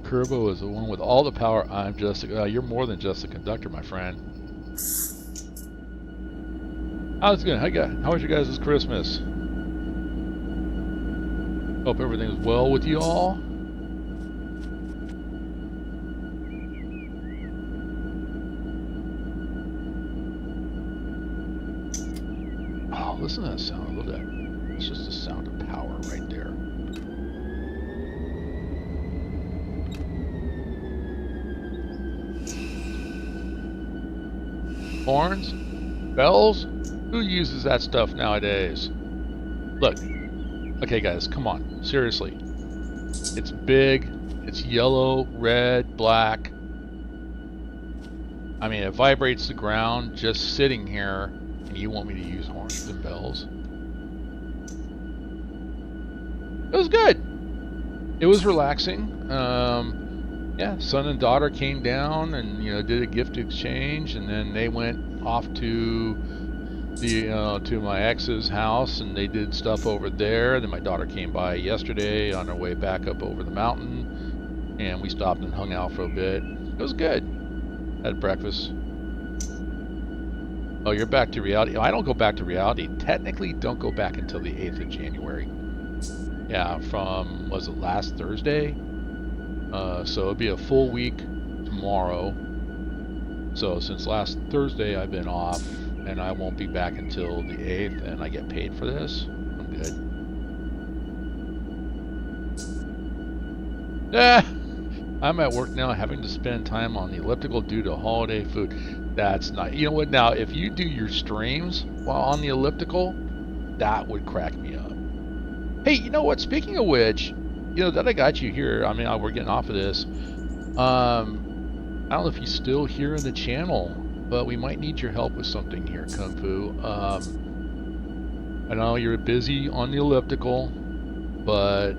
Kerbo is the one with all the power. I'm just you're more than just a conductor, my friend. How's it going? How was your guys' Christmas? Hope everything's well with you all. Oh, listen to that sound. I love that. It's just the sound of power right there. Horns? Bells? Who uses that stuff nowadays? Look. Okay, guys, come on. Seriously. It's big. It's yellow, red, black. I mean, it vibrates the ground just sitting here, and you want me to use horns and bells? It was good. It was relaxing. Yeah, son and daughter came down and, you know, did a gift exchange, and then they went off to to my ex's house and they did stuff over there. Then my daughter came by yesterday on her way back up over the mountain, and we stopped and hung out for a bit. It was good. Had breakfast. Oh, you're back to reality. I don't go back to reality. Technically, don't go back until the 8th of January. Yeah, from, was it last Thursday? So it'll be a full week tomorrow. So since last Thursday I've been off, and I won't be back until the 8th, and I get paid for this. I'm good. I'm at work now having to spend time on the elliptical due to holiday food. That's not, you know what, now if you do your streams while on the elliptical, that would crack me up. Hey, you know what, speaking of which, you know, that I got you here, I mean, we're getting off of this. I don't know if you're still here in the channel, but we might need your help with something here, Kung Fu. I know you're busy on the elliptical, but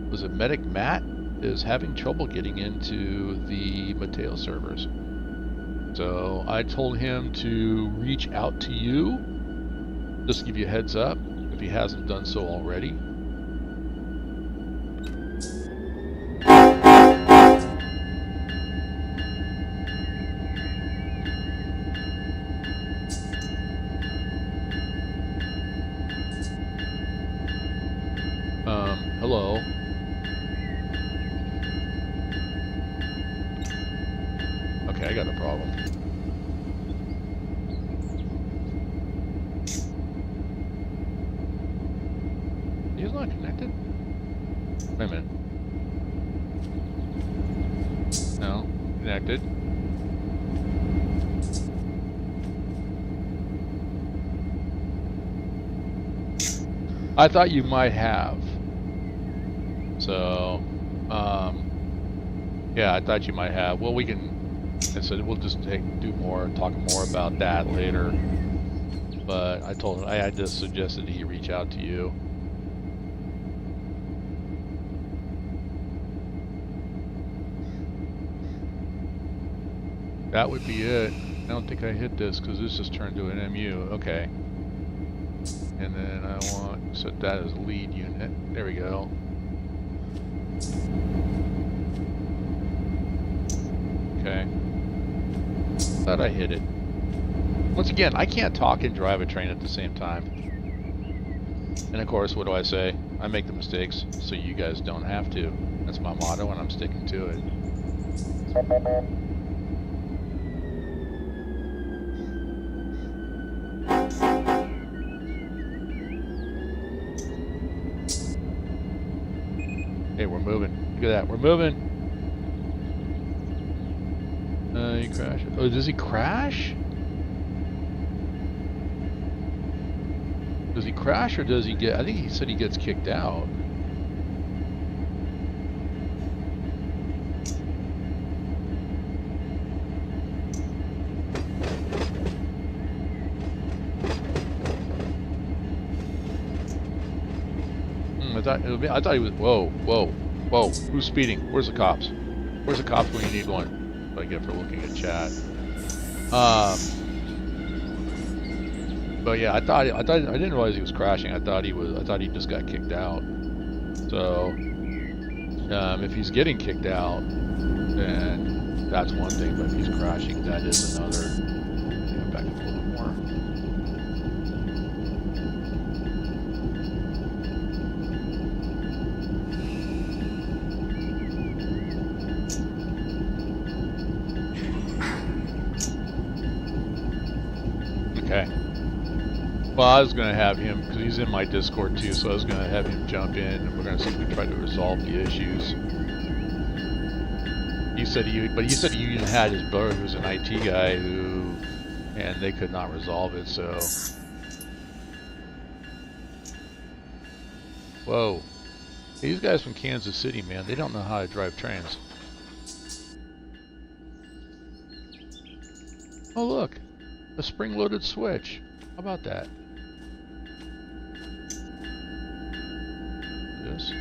was it Medic Matt is having trouble getting into the Mateo servers. So I told him to reach out to you, just to give you a heads up, if he hasn't done so already. Hello. Okay, I got a problem. connected. I thought you might have. So, yeah, I thought you might have. Well, we can, I said we'll just talk more about that later. But I told him, I just suggested he reach out to you. That would be it. I don't think I hit this because this just turned to an MU. Okay. And then I want to set that as a lead unit. There we go. Okay. Thought I hit it. Once again, I can't talk and drive a train at the same time. And of course, what do I say? I make the mistakes so you guys don't have to. That's my motto and I'm sticking to it. Hey, we're moving. Look at that. We're moving. He crashed. Oh, does he crash? Does he crash or does he get... I think he said he gets kicked out. I thought he was... Whoa, whoa, whoa. Who's speeding? Where's the cops? Where's the cops when you need one? What I get for looking at chat. But yeah, I didn't realize he was crashing. I thought he just got kicked out. So, if he's getting kicked out, then that's one thing. But if he's crashing, that is another. Yeah, back up a little more. Okay. Well, I was going to have him, because he's in my Discord too, so I was going to have him jump in, and we're going to see if we can try to resolve the issues. He said he even had his brother, who's an IT guy, and they could not resolve it, so... Whoa. These guys from Kansas City, man, they don't know how to drive trains. Oh, look. A spring-loaded switch. How about that? This.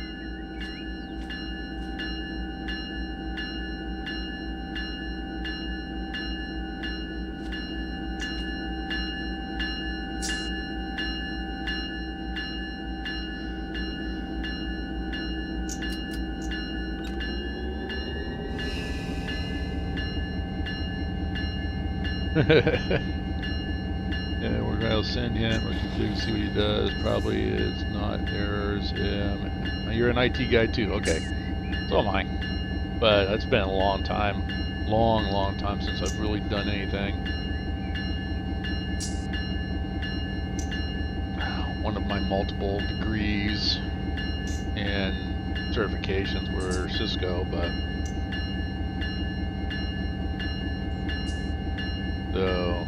Yeah, we're going to send him or see what he does. Probably is not errors. You're an IT guy too. Okay. So am I. But it's been a long time. Long time since I've really done anything. One of my multiple degrees and certifications were Cisco, but... So...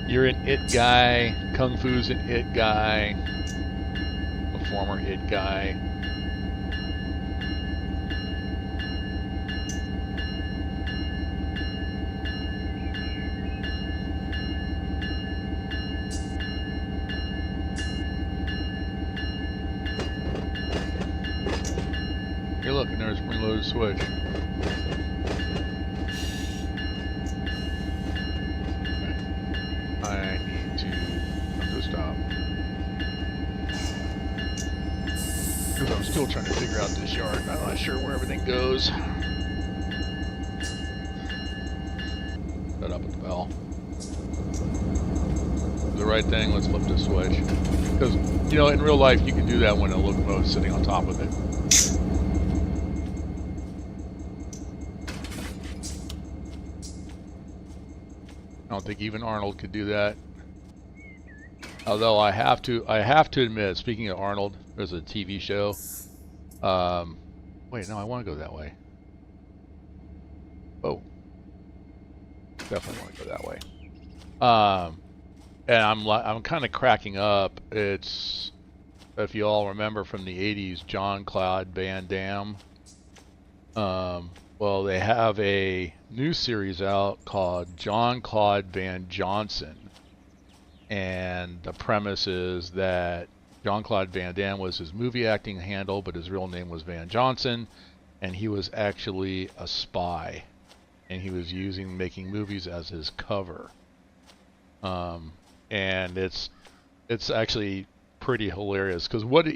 You're an IT guy. Kung Fu's an IT guy. A former IT guy. Here, look, and there's a spring-loaded switch. I need to come to a stop. Because I'm still trying to figure out this yard. I'm not sure where everything goes. Set up with the bell. The right thing, let's flip the switch. Because, you know, in real life you can do that when a locomotive's sitting on top of it. I don't think even Arnold could do that. Although I have to admit, speaking of Arnold, there's a TV show. Wait, no, I want to go that way. Oh. Definitely want to go that way. And I'm kind of cracking up. It's, if you all remember from the 80s, Jean-Claude Van Damme. Well, they have a new series out called Jean-Claude Van Johnson. And the premise is that Jean-Claude Van Damme was his movie acting handle, but his real name was Van Johnson. And he was actually a spy. And he was making movies as his cover. And it's actually pretty hilarious because what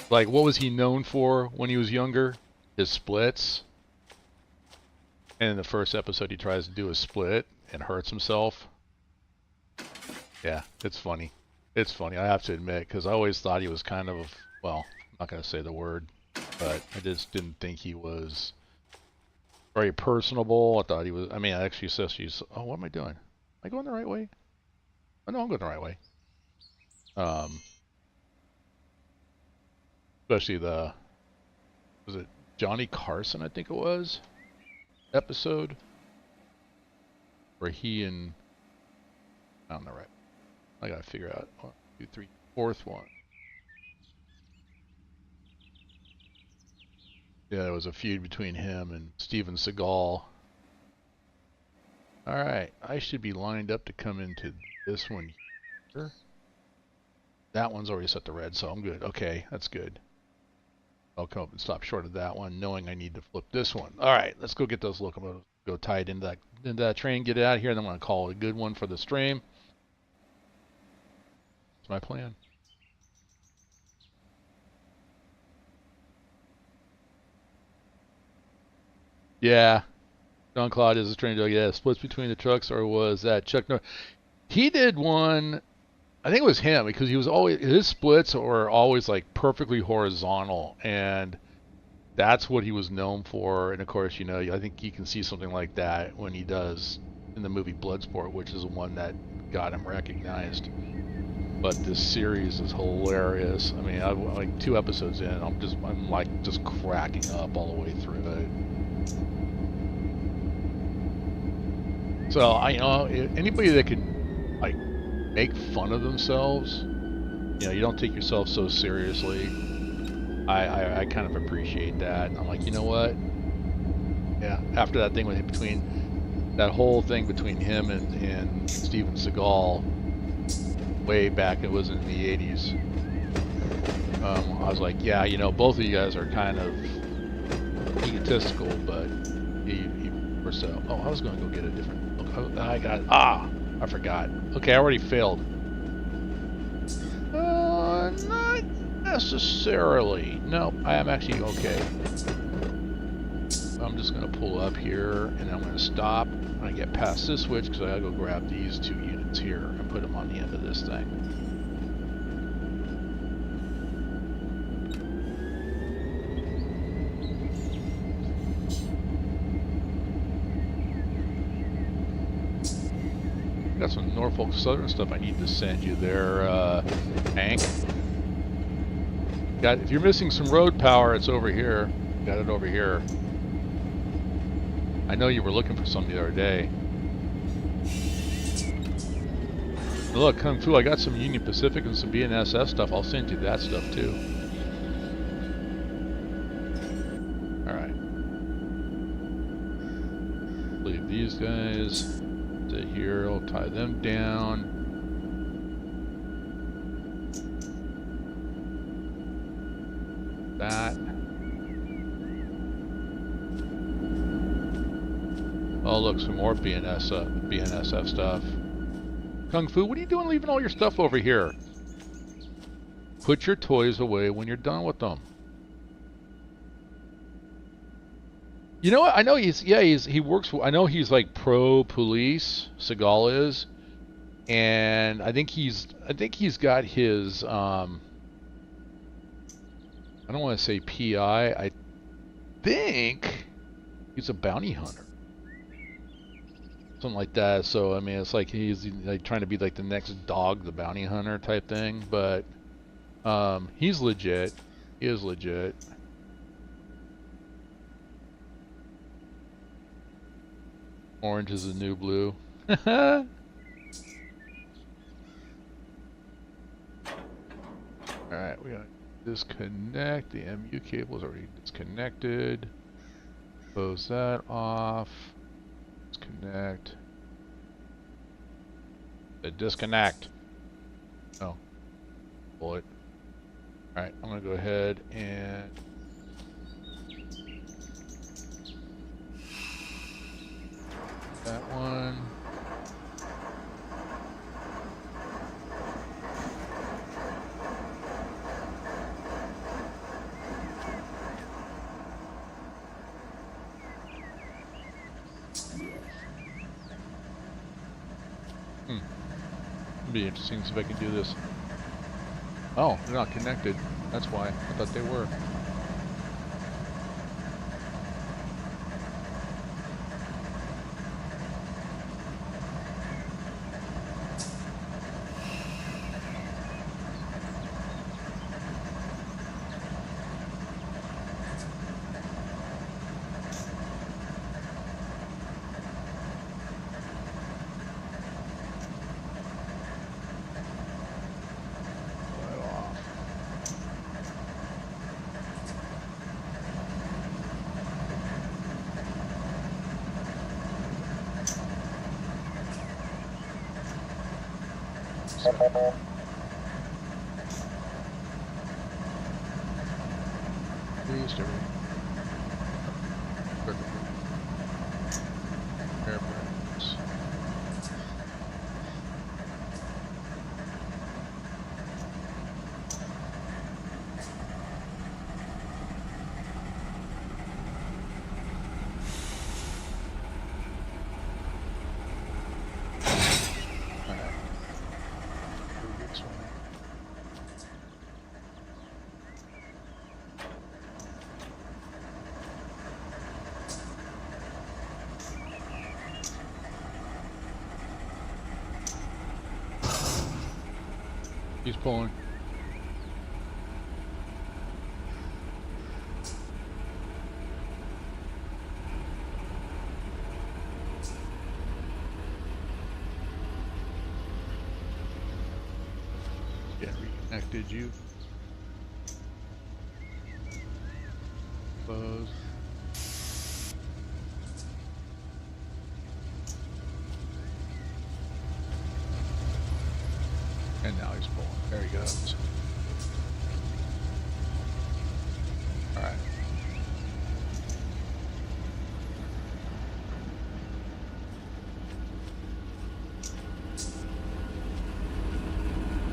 was he known for when he was younger? His splits. And in the first episode, he tries to do a split and hurts himself. Yeah, it's funny. It's funny, I have to admit, because I always thought he was kind of, well, I'm not going to say the word, but I just didn't think he was very personable. I thought he was, I mean, actually says she's, oh, what am I doing? Am I going the right way? Oh, no, I'm going the right way. Especially was it Johnny Carson, I think it was, episode? Where he and, I don't know, right? I gotta figure out, 1, 2, 3, fourth one. Yeah, there was a feud between him and Steven Seagal. Alright, I should be lined up to come into this one here. That one's already set to red, so I'm good. Okay, that's good. I'll come up and stop short of that one, knowing I need to flip this one. Alright, let's go get those locomotives. Go tie it into that train, get it out of here, and then I'm going to call it a good one for the stream. That's my plan. Yeah. Jean-Claude is a train dog. Yeah, splits between the trucks, or was that Chuck Norris? He did one, I think it was him, because he was always, his splits were always like perfectly horizontal, and that's what he was known for. And of course, I think you can see something like that when he does in the movie Bloodsport, which is the one that got him recognized. But this series is hilarious. I mean, I'm like 2 episodes in, I'm like just cracking up all the way through it. So anybody that can like make fun of themselves, you don't take yourself so seriously. I kind of appreciate that. And I'm like, you know what? Yeah. After that thing that whole thing between him and Steven Seagal, way back, it was in the 80s. I was like, yeah, both of you guys are kind of egotistical, but so. Oh, I was going to go get a different. I forgot. Okay, I already failed. Not necessarily. No, I am actually okay. I'm just going to pull up here, and I'm going to stop. I'm going to get past this switch, because I got to go grab these 2 units here and put them on the end of this thing. Got some Norfolk Southern stuff I need to send you there, Hank. If you're missing some road power, it's over here. Got it over here. I know you were looking for some the other day. Look, Kung Fu, I got some Union Pacific and some BNSF stuff. I'll send you that stuff too. Alright. Leave these guys to here. I'll tie them down. That. Oh, look, some more BNSF stuff. Kung Fu, what are you doing leaving all your stuff over here? Put your toys away when you're done with them. You know what? I know he works for, I know he's like pro-police, Seagal is. And I think he's got his, I don't want to say PI, I think he's a bounty hunter. Something like that. So, I mean, it's like he's like trying to be like the next Dog the Bounty Hunter type thing. But he's legit. He is legit. Orange is the new blue. Alright, we gotta disconnect. The MU cable is already disconnected. Close that off. Disconnect. Disconnect. Oh, pull it. Alright, I'm gonna go ahead and that one. It'd be interesting to see if I can do this. Oh, they're not connected. That's why. I thought they were. Please, everything. Air brakes. He's pulling. Get reconnected, you. Close. And now he's pulling. There he goes.